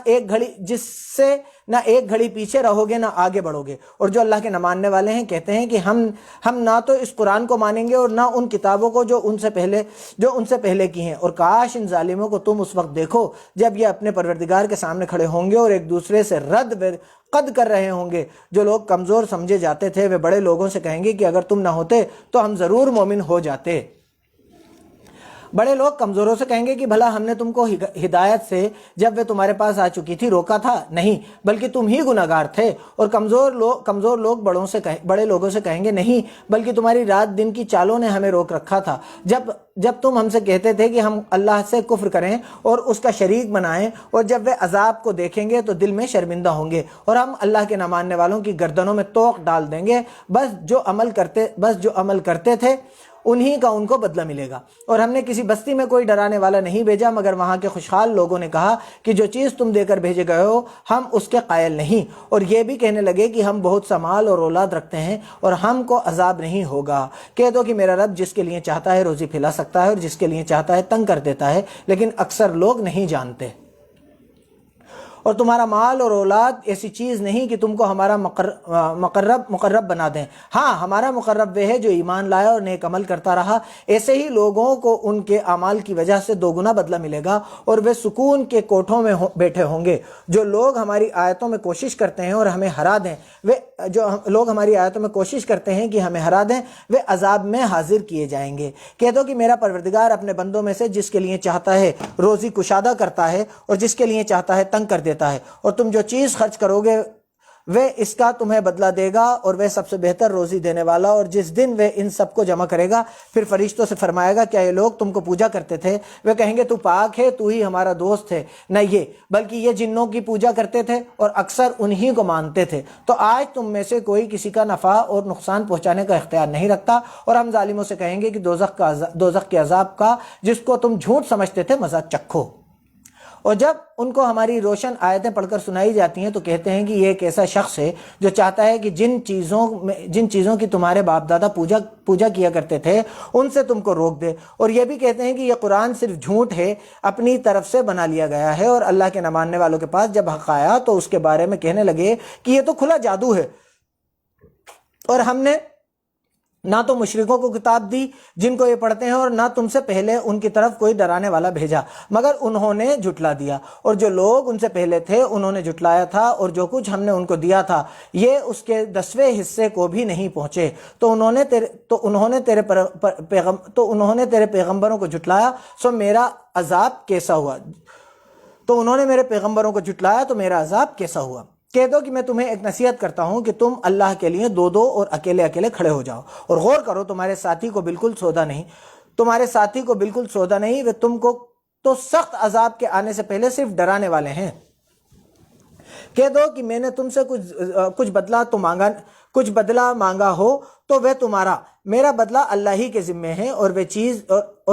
ایک گھڑی پیچھے رہو گے نہ آگے بڑھو گے۔ اور جو اللہ کے نہ ماننے والے ہیں کہتے ہیں کہ ہم نہ تو اس قرآن کو مانیں گے اور نہ ان کتابوں کو جو ان سے پہلے کی ہیں، اور کاش ان ظالموں کو تم اس وقت دیکھو جب یہ اپنے پروردگار کے سامنے کھڑے ہوں گے اور ایک دوسرے سے قد کر رہے ہوں گے۔ جو لوگ کمزور سمجھے جاتے تھے وہ بڑے لوگوں سے کہیں گے کہ اگر تم نہ ہوتے تو ہم ضرور مومن ہو جاتے۔ بڑے لوگ کمزوروں سے کہیں گے کہ بھلا ہم نے تم کو ہدایت سے جب وہ تمہارے پاس آ چکی تھی روکا تھا؟ نہیں، بلکہ تم ہی گناہگار تھے۔ اور کمزور لوگ بڑے لوگوں سے کہیں گے نہیں، بلکہ تمہاری رات دن کی چالوں نے ہمیں روک رکھا تھا۔ جب تم ہم سے کہتے تھے کہ ہم اللہ سے کفر کریں اور اس کا شریک بنائیں، اور جب وہ عذاب کو دیکھیں گے تو دل میں شرمندہ ہوں گے، اور ہم اللہ کے نہ ماننے والوں کی گردنوں میں توق ڈال دیں گے۔ بس جو عمل کرتے تھے انہی کا ان کو بدلہ ملے گا۔ اور ہم نے کسی بستی میں کوئی ڈرانے والا نہیں بھیجا مگر وہاں کے خوشحال لوگوں نے کہا کہ جو چیز تم دے کر بھیجے گئے ہو ہم اس کے قائل نہیں، اور یہ بھی کہنے لگے کہ ہم بہت سا مال اور اولاد رکھتے ہیں اور ہم کو عذاب نہیں ہوگا۔ کہہ دو کہ میرا رب جس کے لیے چاہتا ہے روزی پھیلا سکتا ہے اور جس کے لیے چاہتا ہے تنگ کر دیتا ہے، لیکن اکثر لوگ نہیں جانتے۔ اور تمہارا مال اور اولاد ایسی چیز نہیں کہ تم کو ہمارا مقرب بنا دیں۔ ہاں، ہمارا مقرب وہ ہے جو ایمان لایا اور نیک عمل کرتا رہا۔ ایسے ہی لوگوں کو ان کے اعمال کی وجہ سے دوگنا بدلہ ملے گا اور وہ سکون کے کوٹھوں میں بیٹھے ہوں گے۔ جو لوگ ہماری آیتوں میں کوشش کرتے ہیں اور ہمیں ہرا دیں کہ ہمیں ہرا دیں، وہ عذاب میں حاضر کیے جائیں گے۔ کہہ دو کہ میرا پروردگار اپنے بندوں میں سے جس کے لیے چاہتا ہے روزی کشادہ کرتا ہے اور جس کے لیے چاہتا ہے تنگ کر دیتا ہے، اور تم جو چیز خرچ کرو گے وہ اس کا تمہیں بدلہ دے گا، اور وہ سب سے بہتر روزی دینے والا۔ اور جس دن وہ ان سب کو جمع کرے گا پھر فرشتوں سے فرمائے گا کیا یہ لوگ تم کو پوجا کرتے تھے؟ وہ کہیں گے تو پاک ہے، تو ہی ہمارا دوست ہے۔ نہ یہ، بلکہ یہ جنوں کی پوجا کرتے تھے اور اکثر انہی کو مانتے تھے۔ تو آج تم میں سے کوئی کسی کا نفع اور نقصان پہنچانے کا اختیار نہیں رکھتا، اور ہم ظالموں سے کہیں گے کہ دوزخ کے عذاب کا جس کو تم جھوٹ سمجھتے تھے مزہ چکھو۔ اور جب ان کو ہماری روشن آیتیں پڑھ کر سنائی جاتی ہیں تو کہتے ہیں کہ یہ ایک ایسا شخص ہے جو چاہتا ہے کہ جن چیزوں کی تمہارے باپ دادا پوجا کیا کرتے تھے ان سے تم کو روک دے۔ اور یہ بھی کہتے ہیں کہ یہ قرآن صرف جھوٹ ہے، اپنی طرف سے بنا لیا گیا ہے۔ اور اللہ کے نہ ماننے والوں کے پاس جب حق آیا تو اس کے بارے میں کہنے لگے کہ یہ تو کھلا جادو ہے، اور ہم نے نہ تو مشرکوں کو کتاب دی جن کو یہ پڑھتے ہیں اور نہ تم سے پہلے ان کی طرف کوئی ڈرانے والا بھیجا، مگر انہوں نے جھٹلا دیا۔ اور جو لوگ ان سے پہلے تھے انہوں نے جھٹلایا تھا، اور جو کچھ ہم نے ان کو دیا تھا یہ اس کے 10ویں حصے کو بھی نہیں پہنچے۔ تو انہوں نے تیرے پیغمبروں کو جھٹلایا، سو میرا عذاب کیسا ہوا؟ تو انہوں نے میرے پیغمبروں کو جھٹلایا تو میرا عذاب کیسا ہوا؟ کہہ دو کہ میں تمہیں ایک نصیحت کرتا ہوں کہ تم اللہ کے لیے دو اور اکیلے کھڑے ہو جاؤ، اور غور کرو تمہارے ساتھی کو بالکل سودا نہیں، وہ تم کو تو سخت عذاب کے آنے سے پہلے صرف ڈرانے والے ہیں۔ کہہ دو کہ میں نے تم سے کچھ بدلہ مانگا ہو تو وہ تمہارا، میرا بدلہ اللہ ہی کے ذمے ہے، اور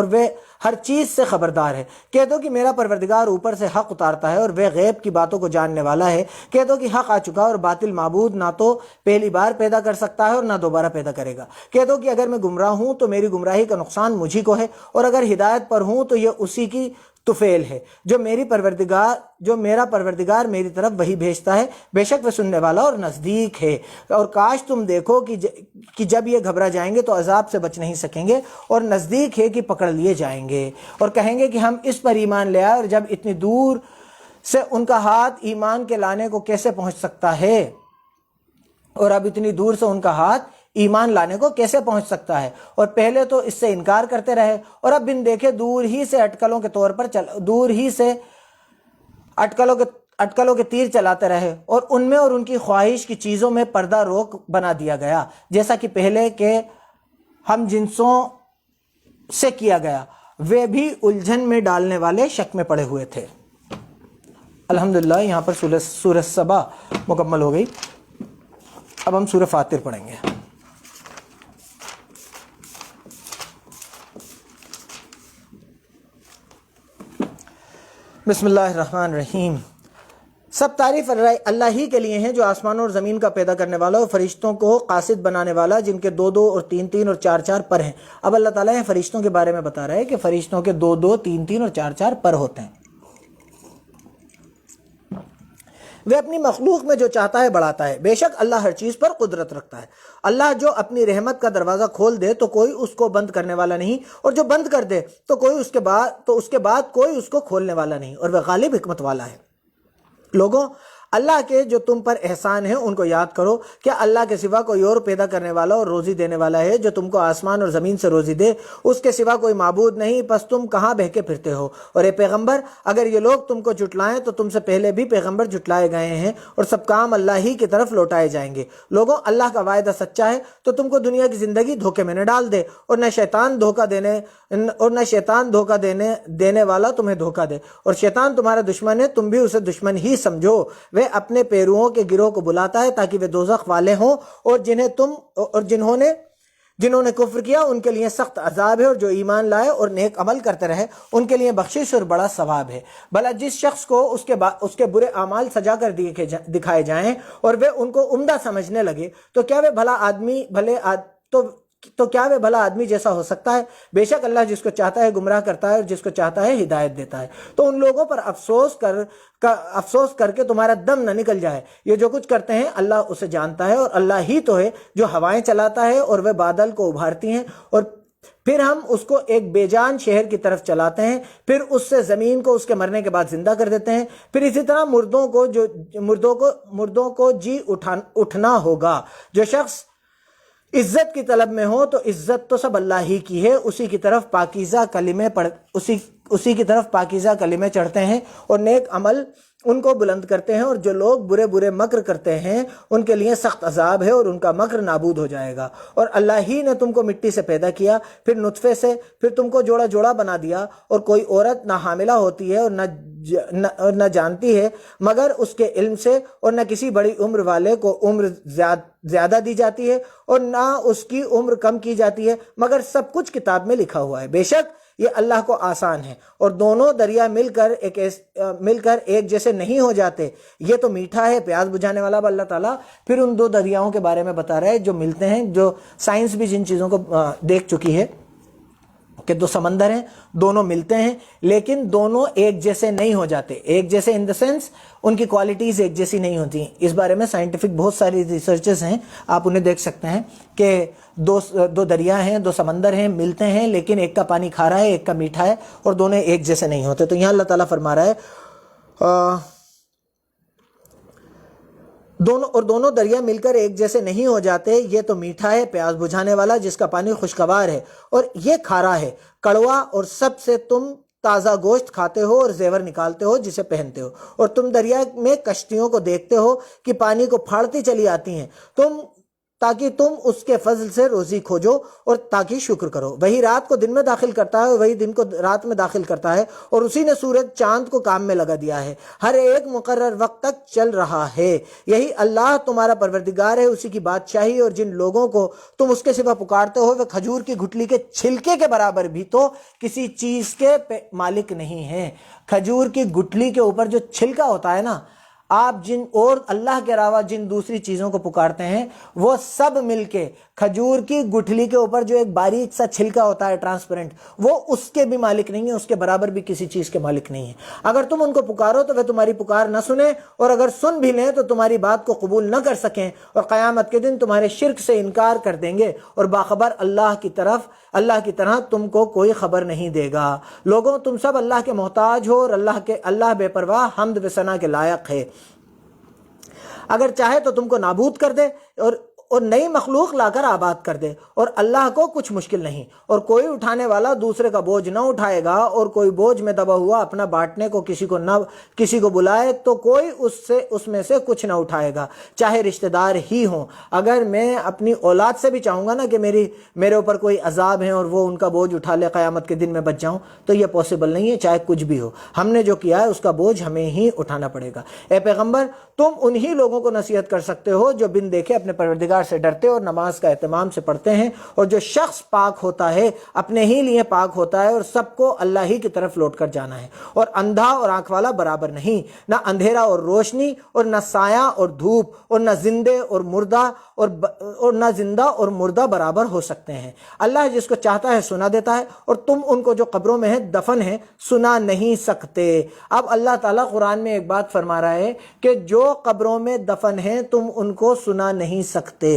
وہ ہر چیز سے خبردار ہے۔ کہہ دو کہ میرا پروردگار اوپر سے حق اتارتا ہے اور وہ غیب کی باتوں کو جاننے والا ہے۔ کہہ دو کہ حق آ چکا اور باطل معبود نہ تو پہلی بار پیدا کر سکتا ہے اور نہ دوبارہ پیدا کرے گا۔ کہہ دو کہ اگر میں گمراہ ہوں تو میری گمراہی کا نقصان مجھی کو ہے، اور اگر ہدایت پر ہوں تو یہ اسی کی طفیل ہے جو میرا پروردگار میری طرف وہی بھیجتا ہے، بے شک وہ سننے والا اور نزدیک ہے۔ اور کاش تم دیکھو کہ جب یہ گھبرا جائیں گے تو عذاب سے بچ نہیں سکیں گے، اور نزدیک ہے کہ پکڑ لیے جائیں گے، اور کہیں گے کہ ہم اس پر ایمان لے آئے، اور جب اتنی دور سے ان کا ہاتھ ایمان کے لانے کو کیسے پہنچ سکتا ہے، اور اب اتنی دور سے ان کا ہاتھ ایمان لانے کو کیسے پہنچ سکتا ہے؟ اور پہلے تو اس سے انکار کرتے رہے، اور اب بن دیکھے دور ہی سے اٹکلوں کے تیر چلاتے رہے، اور ان میں اور ان کی خواہش کی چیزوں میں پردہ روک بنا دیا گیا، جیسا کہ پہلے کے ہم جنسوں سے کیا گیا، وہ بھی الجھن میں ڈالنے والے شک میں پڑے ہوئے تھے۔ الحمدللہ یہاں پر سورہ سبا مکمل ہو گئی۔ اب ہم سورہ فاطر پڑھیں گے۔ بسم اللہ الرحمن الرحیم۔ سب تعریف اللہ ہی کے لیے ہیں جو آسمان اور زمین کا پیدا کرنے والا اور فرشتوں کو قاصد بنانے والا، جن کے 2 2 اور 3 3 اور 4 4 پر ہیں۔ اب اللہ تعالیٰ فرشتوں کے بارے میں بتا رہا ہے کہ فرشتوں کے 2 2 3 3 اور 4 4 پر ہوتے ہیں۔ وہ اپنی مخلوق میں جو چاہتا ہے بڑھاتا ہے، بے شک اللہ ہر چیز پر قدرت رکھتا ہے۔ اللہ جو اپنی رحمت کا دروازہ کھول دے تو کوئی اس کو بند کرنے والا نہیں، اور جو بند کر دے تو اس کے بعد کوئی اس کو کھولنے والا نہیں، اور وہ غالب حکمت والا ہے۔ لوگوں، اللہ کے جو تم پر احسان ہیں ان کو یاد کرو۔ کیا اللہ کے سوا کوئی اور پیدا کرنے والا اور روزی دینے والا ہے جو تم کو آسمان اور زمین سے روزی دے؟ اس کے سوا کوئی معبود نہیں، پس تم کہاں بہکے پھرتے ہو؟ اور اے پیغمبر، اگر یہ لوگ تم کو جھٹلائیں تو تم سے پہلے بھی پیغمبر جھٹلائے گئے ہیں، اور سب کام اللہ ہی کی طرف لوٹائے جائیں گے۔ لوگوں، اللہ کا وعدہ سچا ہے تو تم کو دنیا کی زندگی دھوکے میں نہ ڈال دے، اور نہ شیطان دھوکہ دینے والا تمہیں دھوکہ دے، اور شیطان تمہارا دشمن ہے، تم بھی اسے دشمن ہی سمجھو۔ وہ اپنے پیروؤں کے گروہ کو بلاتا ہے تاکہ وہ دوزخ والے ہوں، اور جنہوں نے کفر کیا ان کے لیے سخت عذاب ہے، اور جو ایمان لائے اور نیک عمل کرتے رہے ان کے لیے بخشش اور بڑا ثواب ہے۔ بھلا جس شخص کو اس کے برے اعمال سجا کر دکھائے جائیں اور وہ ان کو عمدہ سمجھنے لگے تو کیا وہ بھلا آدمی جیسا ہو سکتا ہے؟ بے شک اللہ جس کو چاہتا ہے گمراہ کرتا ہے اور جس کو چاہتا ہے ہدایت دیتا ہے۔ تو ان لوگوں پر افسوس کر کے تمہارا دم نہ نکل جائے، یہ جو کچھ کرتے ہیں اللہ اسے جانتا ہے، اور اللہ ہی تو ہے جو ہوائیں چلاتا ہے اور وہ بادل کو ابھارتی ہیں، اور پھر ہم اس کو ایک بے جان شہر کی طرف چلاتے ہیں، پھر اس سے زمین کو اس کے مرنے کے بعد زندہ کر دیتے ہیں، پھر اسی طرح مردوں کو جی اٹھنا ہوگا۔ جو شخص عزت کی طلب میں ہو تو عزت تو سب اللہ ہی کی ہے، اسی کی طرف پاکیزہ کلمے چڑھتے ہیں اور نیک عمل ان کو بلند کرتے ہیں، اور جو لوگ برے مکر کرتے ہیں ان کے لیے سخت عذاب ہے اور ان کا مکر نابود ہو جائے گا۔ اور اللہ ہی نے تم کو مٹی سے پیدا کیا، پھر نطفے سے، پھر تم کو جوڑا بنا دیا، اور کوئی عورت نہ حاملہ ہوتی ہے اور نہ جانتی ہے مگر اس کے علم سے، اور نہ کسی بڑی عمر والے کو عمر زیادہ دی جاتی ہے اور نہ اس کی عمر کم کی جاتی ہے، مگر سب کچھ کتاب میں لکھا ہوا ہے۔ بے شک یہ اللہ کو آسان ہے، اور دونوں دریا مل کر ایک جیسے نہیں ہو جاتے، یہ تو میٹھا ہے پیاس بجھانے والا۔ اللہ تعالیٰ پھر ان 2 دریاؤں کے بارے میں بتا رہا ہے جو ملتے ہیں، جو سائنس بھی جن چیزوں کو دیکھ چکی ہے کہ 2 سمندر ہیں، دونوں ملتے ہیں لیکن دونوں ایک جیسے نہیں ہو جاتے، ایک جیسے ان دا سینس ان کی کوالٹیز ایک جیسی نہیں ہوتی ہیں۔ اس بارے میں سائنٹیفک بہت ساری ریسرچز ہیں، آپ انہیں دیکھ سکتے ہیں کہ 2 دریا ہیں، 2 سمندر ہیں، ملتے ہیں لیکن ایک کا پانی کھارا ہے ایک کا میٹھا ہے، اور دونوں ایک جیسے نہیں ہوتے۔ تو یہاں اللہ تعالیٰ فرما رہا ہے دونوں دریا مل کر ایک جیسے نہیں ہو جاتے، یہ تو میٹھا ہے پیاس بجھانے والا جس کا پانی خوشگوار ہے، اور یہ کھارا ہے کڑوا، اور سب سے تم تازہ گوشت کھاتے ہو اور زیور نکالتے ہو جسے پہنتے ہو، اور تم دریا میں کشتیوں کو دیکھتے ہو کہ پانی کو پھاڑتی چلی آتی ہیں تاکہ تم اس کے فضل سے روزی کھوجو اور تاکہ شکر کرو۔ وہی رات کو دن میں داخل کرتا ہے اور وہی دن کو رات میں داخل کرتا ہے، اور اسی نے سورج چاند کو کام میں لگا دیا ہے، ہر ایک مقرر وقت تک چل رہا ہے۔ یہی اللہ تمہارا پروردگار ہے، اسی کی بادشاہی، اور جن لوگوں کو تم اس کے سوا پکارتے ہو وہ کھجور کی گٹھلی کے چھلکے کے برابر بھی تو کسی چیز کے مالک نہیں ہیں۔ کھجور کی گٹھلی کے اوپر جو چھلکا ہوتا ہے نا، آپ اور اللہ کے علاوہ جن دوسری چیزوں کو پکارتے ہیں وہ سب مل کے کھجور کی گٹھلی کے اوپر جو ایک باریک سا چھلکا ہوتا ہے ٹرانسپیرنٹ، وہ اس کے بھی مالک نہیں ہے، اس کے برابر بھی کسی چیز کے مالک نہیں ہے۔ اگر تم ان کو پکارو تو وہ تمہاری پکار نہ سنیں، اور اگر سن بھی لیں تو تمہاری بات کو قبول نہ کر سکیں، اور قیامت کے دن تمہارے شرک سے انکار کر دیں گے، اور باخبر اللہ کی طرح تم کو کوئی خبر نہیں دے گا۔ لوگوں، تم سب اللہ کے محتاج ہو، اور اللہ بے پرواہ حمد و ثنا کے لائق ہے۔ اگر چاہے تو تم کو نابود کر دے اور نئی مخلوق لا کر آباد کر دے، اور اللہ کو کچھ مشکل نہیں۔ اور کوئی اٹھانے والا دوسرے کا بوجھ نہ اٹھائے گا، اور کوئی بوجھ میں دبا ہوا اپنا بانٹنے کو کسی کو بلائے تو کوئی اس میں سے کچھ نہ اٹھائے گا، چاہے رشتہ دار ہی ہوں۔ اگر میں اپنی اولاد سے بھی چاہوں گا نا کہ میرے اوپر کوئی عذاب ہے اور وہ ان کا بوجھ اٹھا لے، قیامت کے دن میں بچ جاؤں، تو یہ پاسبل نہیں ہے، چاہے کچھ بھی ہو۔ ہم نے جو کیا ہے اس کا بوجھ ہمیں ہی اٹھانا پڑے گا۔ اے پیغمبر، تم انہی لوگوں کو نصیحت کر سکتے ہو جو بن دیکھے اپنے پروردگار پروردگار سے ڈرتے اور نماز کا اہتمام سے پڑھتے ہیں، اور جو شخص پاک ہوتا ہے اپنے ہی لیے پاک ہوتا ہے، اور سب کو اللہ ہی کی طرف لوٹ کر جانا ہے۔ اور اندھا اور آنکھ والا برابر نہیں، نہ اندھیرا اور روشنی، اور نہ سایہ اور دھوپ، اور نہ زندے اور مردہ اور نہ زندہ اور مردہ برابر ہو سکتے ہیں۔ اللہ جس کو چاہتا ہے سنا دیتا ہے، اور تم ان کو جو قبروں میں ہیں دفن ہیں سنا نہیں سکتے۔ اب اللہ تعالیٰ قرآن میں ایک بات فرما رہا ہے کہ جو قبروں میں دفن ہیں تم ان کو سنا نہیں سکتے۔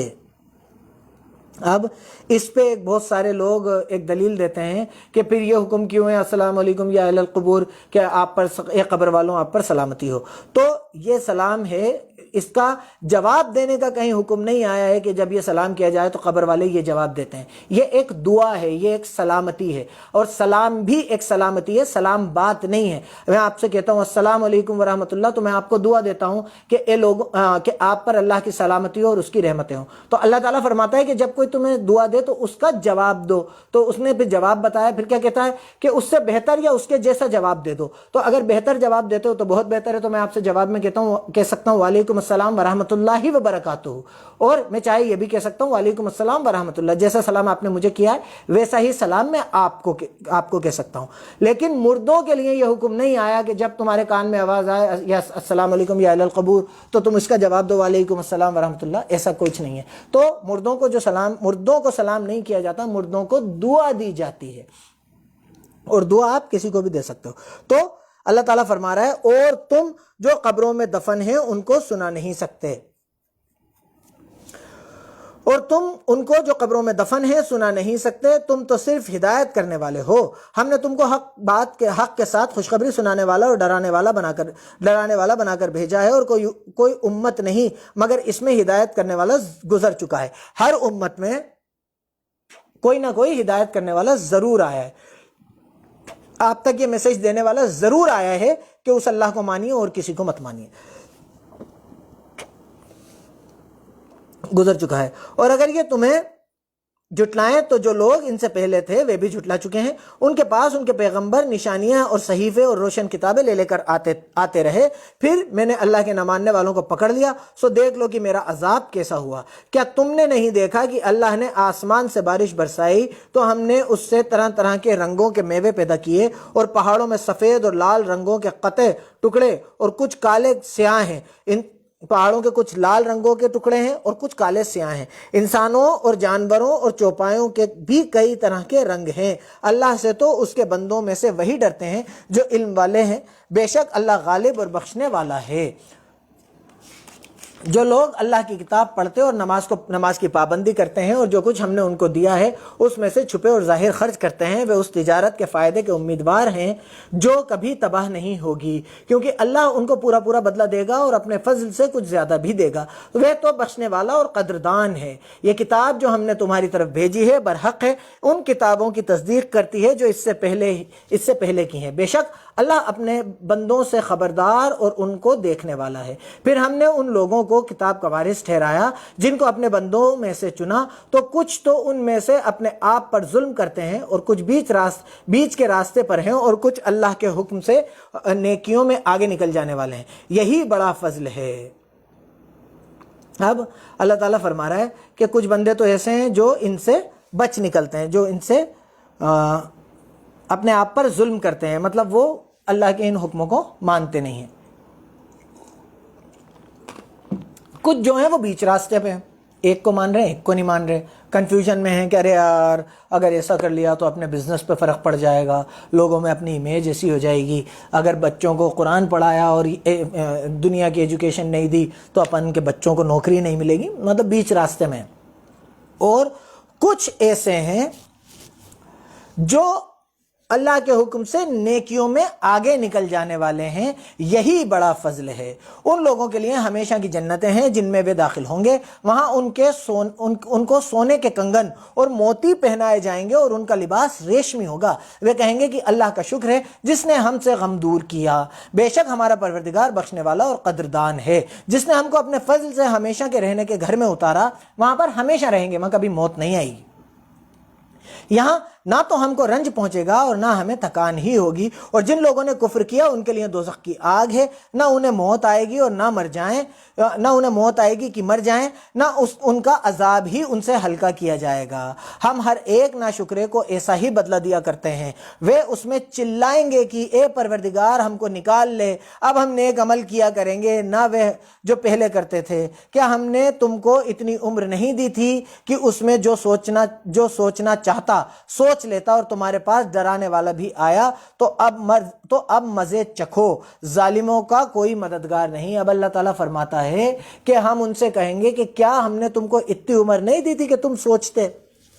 اب اس پہ بہت سارے لوگ ایک دلیل دیتے ہیں کہ پھر یہ حکم کیوں ہے السلام علیکم یا اہل القبور، کہ آپ پر قبر والوں آپ پر سلامتی ہو؟ تو یہ سلام ہے، اس کا جواب دینے کا کہیں حکم نہیں آیا ہے کہ جب یہ سلام کیا جائے تو قبر والے یہ جواب دیتے ہیں۔ یہ ایک دعا ہے، یہ ایک سلامتی ہے، اور سلام بھی ایک سلامتی ہے، سلام بات نہیں ہے۔ میں آپ سے کہتا ہوں السلام علیکم ورحمۃ اللہ، تو میں آپ کو دعا دیتا ہوں کہ اے لوگ کہ آپ پر اللہ کی سلامتی ہو اور اس کی رحمتیں ہوں۔ تو اللہ تعالیٰ فرماتا ہے کہ جب کوئی تمہیں دعا دے تو اس کا جواب دو۔ تو اس نے پھر جواب بتایا، پھر کیا کہتا ہے کہ اس سے بہتر یا اس کے جیسا جواب دے دو۔ تو اگر بہتر جواب دیتے ہو تو بہت بہتر ہے، تو میں آپ سے جواب میں کہہ سکتا ہوں وعلیکم السلام ورحمۃ اللہ وبرکاتہ، اور میں چاہے یہ بھی کہہ سکتا ہوں وعلیکم السلام ورحمۃ اللہ، جیسا سلام آپ نے مجھے کیا ہے ویسا ہی سلام میں آپ کو کہہ سکتا ہوں۔ لیکن مردوں کے لیے یہ حکم نہیں آیا کہ جب تمہارے کان میں آواز آئے یا السلام علیکم یا اہل القبور تو تم اس کا جواب دو وعلیکم السلام ورحمۃ اللہ، ایسا کچھ نہیں ہے۔ تو مردوں کو سلام نہیں کیا جاتا، مردوں کو دعا دی جاتی ہے، اور دعا آپ کسی کو بھی دے سکتے ہو۔ تو اللہ تعالیٰ فرما رہا ہے اور تم جو قبروں میں دفن ہیں ان کو سنا نہیں سکتے، اور تم ان کو جو قبروں میں دفن ہیں سنا نہیں سکتے، تم تو صرف ہدایت کرنے والے ہو۔ ہم نے تم کو حق کے ساتھ خوشخبری سنانے والا اور ڈرانے والا بنا کر بھیجا ہے، اور کوئی امت نہیں مگر اس میں ہدایت کرنے والا گزر چکا ہے۔ ہر امت میں کوئی نہ کوئی ہدایت کرنے والا ضرور آیا ہے، آپ تک یہ میسج دینے والا ضرور آیا ہے کہ اس اللہ کو مانیے اور کسی کو مت مانیے، گزر چکا ہے۔ اور اگر یہ تمہیں جھٹلائیں تو جو لوگ ان سے پہلے تھے وہ بھی جھٹلا چکے ہیں، ان کے پاس ان کے پیغمبر نشانیاں اور صحیفے اور روشن کتابیں لے کر آتے رہے، پھر میں نے اللہ کے نہ ماننے والوں کو پکڑ لیا، سو دیکھ لو کہ میرا عذاب کیسا ہوا۔ کیا تم نے نہیں دیکھا کہ اللہ نے آسمان سے بارش برسائی تو ہم نے اس سے طرح طرح کے رنگوں کے میوے پیدا کیے، اور پہاڑوں میں سفید اور لال رنگوں کے قطع ٹکڑے اور کچھ کالے سیاہ ہیں، ان پہاڑوں کے کچھ لال رنگوں کے ٹکڑے ہیں اور کچھ کالے سیاہ ہیں، انسانوں اور جانوروں اور چوپایوں کے بھی کئی طرح کے رنگ ہیں۔ اللہ سے تو اس کے بندوں میں سے وہی ڈرتے ہیں جو علم والے ہیں، بے شک اللہ غالب اور بخشنے والا ہے۔ جو لوگ اللہ کی کتاب پڑھتے اور نماز کی پابندی کرتے ہیں، اور جو کچھ ہم نے ان کو دیا ہے اس میں سے چھپے اور ظاہر خرچ کرتے ہیں، وہ اس تجارت کے فائدے کے امیدوار ہیں جو کبھی تباہ نہیں ہوگی، کیونکہ اللہ ان کو پورا بدلہ دے گا اور اپنے فضل سے کچھ زیادہ بھی دے گا، وہ تو بخشنے والا اور قدردان ہے۔ یہ کتاب جو ہم نے تمہاری طرف بھیجی ہے برحق ہے، ان کتابوں کی تصدیق کرتی ہے جو اس سے پہلے کی ہیں، بے شک اللہ اپنے بندوں سے خبردار اور ان کو دیکھنے والا ہے۔ پھر ہم نے ان لوگوں کو کتاب کا وارث ٹھہرایا جن کو اپنے بندوں میں سے چنا، تو کچھ تو ان میں سے اپنے آپ پر ظلم کرتے ہیں اور کچھ بیچ کے راستے پر ہیں، اور کچھ اللہ کے حکم سے نیکیوں میں آگے نکل جانے والے ہیں، یہی بڑا فضل ہے۔ اب اللہ تعالیٰ فرما رہا ہے کہ کچھ بندے تو ایسے ہیں جو ان سے بچ نکلتے ہیں، جو ان سے اپنے آپ پر ظلم کرتے ہیں، مطلب وہ اللہ کے ان حکموں کو مانتے نہیں ہیں۔ کچھ جو ہیں وہ بیچ راستے پہ ہیں، ایک کو مان رہے ہیں ایک کو نہیں مان رہے، کنفیوژن میں ہیں کہ ارے یار اگر ایسا کر لیا تو اپنے بزنس پہ فرق پڑ جائے گا، لوگوں میں اپنی امیج ایسی ہو جائے گی، اگر بچوں کو قرآن پڑھایا اور دنیا کی ایجوکیشن نہیں دی تو اپن کے بچوں کو نوکری نہیں ملے گی، مطلب بیچ راستے میں۔ اور کچھ ایسے ہیں جو اللہ کے حکم سے نیکیوں میں آگے نکل جانے والے ہیں، یہی بڑا فضل ہے۔ ان لوگوں کے لیے ہمیشہ کی جنتیں ہیں جن میں وہ داخل ہوں گے، وہاں ان کو سونے کے کنگن اور موتی پہنائے جائیں گے، اور ان کا لباس ریشمی ہوگا۔ وہ کہیں گے کہ اللہ کا شکر ہے جس نے ہم سے غم دور کیا، بے شک ہمارا پروردگار بخشنے والا اور قدردان ہے، جس نے ہم کو اپنے فضل سے ہمیشہ کے رہنے کے گھر میں اتارا، وہاں پر ہمیشہ رہیں گے، وہاں کبھی موت نہیں آئے گی۔ یہاں نہ تو ہم کو رنج پہنچے گا اور نہ ہمیں تھکان ہی ہوگی، اور جن لوگوں نے کفر کیا ان کے لیے دوزخ کی آگ ہے، نہ انہیں موت آئے گی اور نہ مر جائیں، نہ انہیں موت آئے گی کہ مر جائیں، نہ ان کا عذاب ہی ان سے ہلکا کیا جائے گا۔ ہم ہر ایک ناشکرے کو ایسا ہی بدلہ دیا کرتے ہیں۔ وہ اس میں چلائیں گے کہ اے پروردگار ہم کو نکال لے، اب ہم نیک عمل کیا کریں گے نہ وہ جو پہلے کرتے تھے۔ کیا ہم نے تم کو اتنی عمر نہیں دی تھی کہ اس میں جو سوچنا چاہتا سوچ لیتا، اور تمہارے پاس ڈرانے والا بھی آیا تو اب مزے چکھو، ظالموں کا کوئی مددگار نہیں۔ اب اللہ تعالیٰ فرماتا ہے کہ ہم ان سے کہیں گے کہ کیا ہم نے تم کو اتنی عمر نہیں دی تھی کہ تم سوچتے،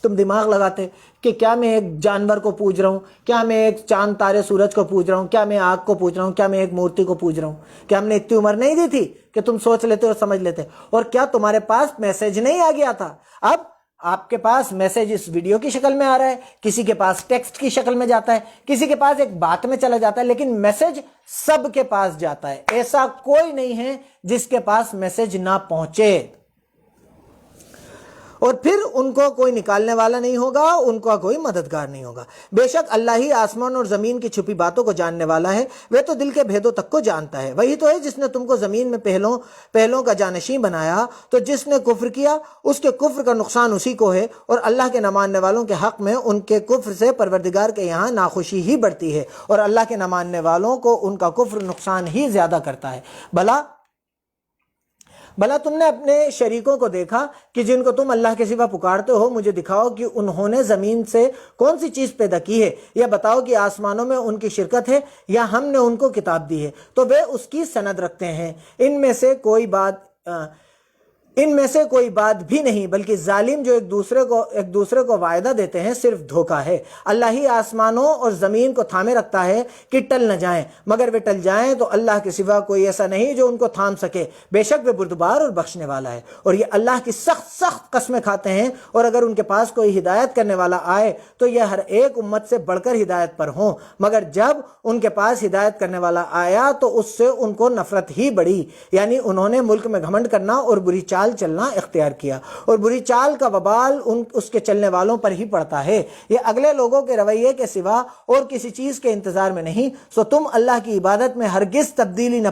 تم دماغ لگاتے کہ کیا میں ایک جانور کو پوج رہا ہوں، کیا میں ایک چاند تارے سورج کو پوج رہا ہوں، کیا میں آگ کو پوج رہا ہوں، کیا میں ایک مورتی کو پوج رہا ہوں؟ کیا ہم نے اتنی عمر نہیں دی تھی کہ تم سوچ لیتے اور سمجھ لیتے؟ اور کیا تمہارے پاس میسج نہیں آ گیا تھا؟ اب آپ کے پاس میسج اس ویڈیو کی شکل میں آ رہا ہے، کسی کے پاس ٹیکسٹ کی شکل میں جاتا ہے، کسی کے پاس ایک بات میں چلا جاتا ہے، لیکن میسج سب کے پاس جاتا ہے۔ ایسا کوئی نہیں ہے جس کے پاس میسج نہ پہنچے، اور پھر ان کو کوئی نکالنے والا نہیں ہوگا، ان کا کوئی مددگار نہیں ہوگا۔ بے شک اللہ ہی آسمان اور زمین کی چھپی باتوں کو جاننے والا ہے، وہ تو دل کے بھیدوں تک کو جانتا ہے۔ وہی تو ہے جس نے تم کو زمین میں پہلوں کا جانشین بنایا، تو جس نے کفر کیا اس کے کفر کا نقصان اسی کو ہے، اور اللہ کے نہ ماننے والوں کے حق میں ان کے کفر سے پروردگار کے یہاں ناخوشی ہی بڑھتی ہے، اور اللہ کے نہ ماننے والوں کو ان کا کفر نقصان ہی زیادہ کرتا ہے۔ بھلا تم نے اپنے شریکوں کو دیکھا کہ جن کو تم اللہ کے سوا پکارتے ہو، مجھے دکھاؤ کہ انہوں نے زمین سے کون سی چیز پیدا کی ہے، یا بتاؤ کہ آسمانوں میں ان کی شرکت ہے یا ہم نے ان کو کتاب دی ہے، تو وہ اس کی سند رکھتے ہیں۔ ان میں سے کوئی بات بھی نہیں، بلکہ ظالم جو ایک دوسرے کو وعدہ دیتے ہیں صرف دھوکہ ہے۔ اللہ ہی آسمانوں اور زمین کو تھامے رکھتا ہے کہ ٹل نہ جائیں، مگر وہ ٹل جائیں تو اللہ کے سوا کوئی ایسا نہیں جو ان کو تھام سکے۔ بے شک وہ بردبار اور بخشنے والا ہے۔ اور یہ اللہ کی سخت قسمیں کھاتے ہیں، اور اگر ان کے پاس کوئی ہدایت کرنے والا آئے تو یہ ہر ایک امت سے بڑھ کر ہدایت پر ہوں، مگر جب ان کے پاس ہدایت کرنے والا آیا تو اس سے ان کو نفرت ہی بڑھی، یعنی انہوں نے ملک میں گھمنڈ کرنا اور بری چال چلنا اختیار کیا، اور بری چال کا وبال اس کے چلنے والوں پر ہی پڑتا ہے۔ یہ اگلے لوگوں کے رویے کے سوا اور کسی چیز کے انتظار میں نہیں، سو تم اللہ کی عبادت میں ہرگز تبدیلی نہ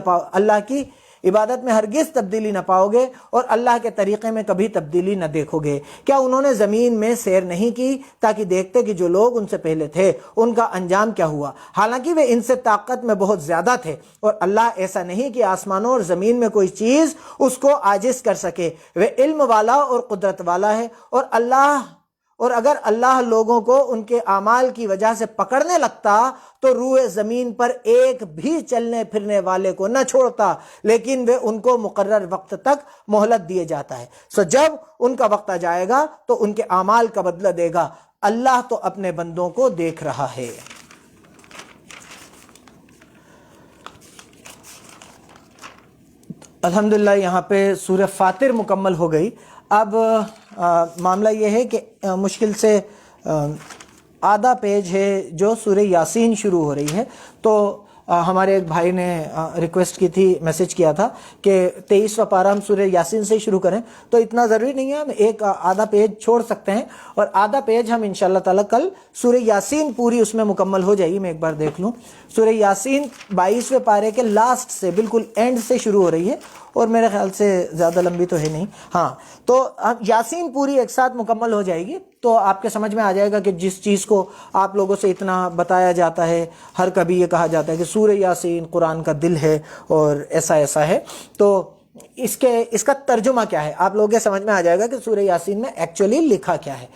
پاؤ گے، اور اللہ کے طریقے میں کبھی تبدیلی نہ دیکھو گے۔ کیا انہوں نے زمین میں سیر نہیں کی تاکہ دیکھتے کہ جو لوگ ان سے پہلے تھے ان کا انجام کیا ہوا، حالانکہ وہ ان سے طاقت میں بہت زیادہ تھے، اور اللہ ایسا نہیں کہ آسمانوں اور زمین میں کوئی چیز اس کو عاجز کر سکے۔ وہ علم والا اور قدرت والا ہے، اور اگر اللہ لوگوں کو ان کے اعمال کی وجہ سے پکڑنے لگتا تو روئے زمین پر ایک بھی چلنے پھرنے والے کو نہ چھوڑتا، لیکن وہ ان کو مقرر وقت تک مہلت دیے جاتا ہے، سو جب ان کا وقت آ جائے گا تو ان کے اعمال کا بدلہ دے گا۔ اللہ تو اپنے بندوں کو دیکھ رہا ہے۔ الحمدللہ یہاں پہ سورہ فاطر مکمل ہو گئی۔ اب معاملہ یہ ہے کہ مشکل سے آدھا پیج ہے جو سورہ یاسین شروع ہو رہی ہے، تو ہمارے ایک بھائی نے ریکویسٹ کی تھی، میسج کیا تھا کہ 23واں پارہ ہم سورہ یاسین سے شروع کریں، تو اتنا ضروری نہیں ہے، ہم ایک آدھا پیج چھوڑ سکتے ہیں، اور آدھا پیج ہم انشاءاللہ تعالیٰ کل سورہ یاسین پوری اس میں مکمل ہو جائے گی۔ میں ایک بار دیکھ لوں، سورہ یاسین 22ویں پارے کے لاسٹ سے بالکل اینڈ سے شروع ہو رہی ہے، اور میرے خیال سے زیادہ لمبی تو ہے نہیں، ہاں، تو یاسین پوری ایک ساتھ مکمل ہو جائے گی، تو آپ کے سمجھ میں آ جائے گا کہ جس چیز کو آپ لوگوں سے اتنا بتایا جاتا ہے، ہر کبھی یہ کہا جاتا ہے کہ سورہ یاسین قرآن کا دل ہے اور ایسا ہے، تو اس کا ترجمہ کیا ہے آپ لوگوں کے سمجھ میں آ جائے گا کہ سورہ یاسین میں ایکچولی لکھا کیا ہے۔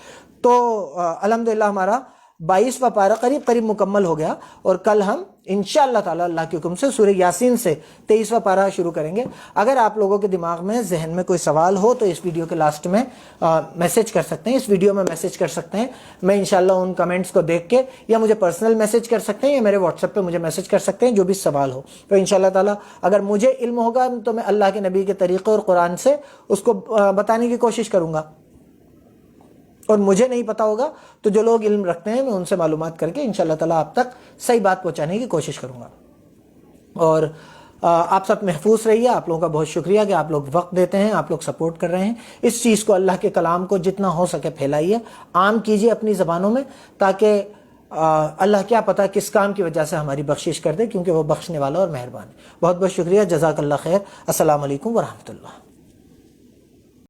تو الحمدللہ ہمارا 22واں پارہ قریب مکمل ہو گیا، اور کل ہم انشاءاللہ تعالیٰ اللہ کے حکم سے سورہ یاسین سے 23واں پارہ شروع کریں گے۔ اگر آپ لوگوں کے دماغ میں ذہن میں کوئی سوال ہو تو اس ویڈیو کے لاسٹ میں میسج کر سکتے ہیں، اس ویڈیو میں میسج کر سکتے ہیں، میں انشاءاللہ ان کمنٹس کو دیکھ کے، یا مجھے پرسنل میسج کر سکتے ہیں، یا میرے واٹس ایپ پہ مجھے میسج کر سکتے ہیں، جو بھی سوال ہو، تو انشاءاللہ تعالیٰ اگر مجھے علم ہوگا تو میں اللہ کے نبی کے طریقے اور قرآن سے اس کو بتانے کی کوشش کروں گا، اور مجھے نہیں پتا ہوگا تو جو لوگ علم رکھتے ہیں میں ان سے معلومات کر کے انشاءاللہ تعالیٰ آپ تک صحیح بات پہنچانے کی کوشش کروں گا۔ اور آپ سب محفوظ رہیے. آپ لوگوں کا بہت شکریہ کہ آپ لوگ وقت دیتے ہیں, آپ لوگ سپورٹ کر رہے ہیں. اس چیز کو, اللہ کے کلام کو جتنا ہو سکے پھیلائیے, عام کیجیے اپنی زبانوں میں, تاکہ اللہ کیا پتہ کس کام کی وجہ سے ہماری بخشش کر دے, کیونکہ وہ بخشنے والا اور مہربان ہے. بہت بہت شکریہ. جزاک اللہ خیر. السلام علیکم ورحمۃ اللہ.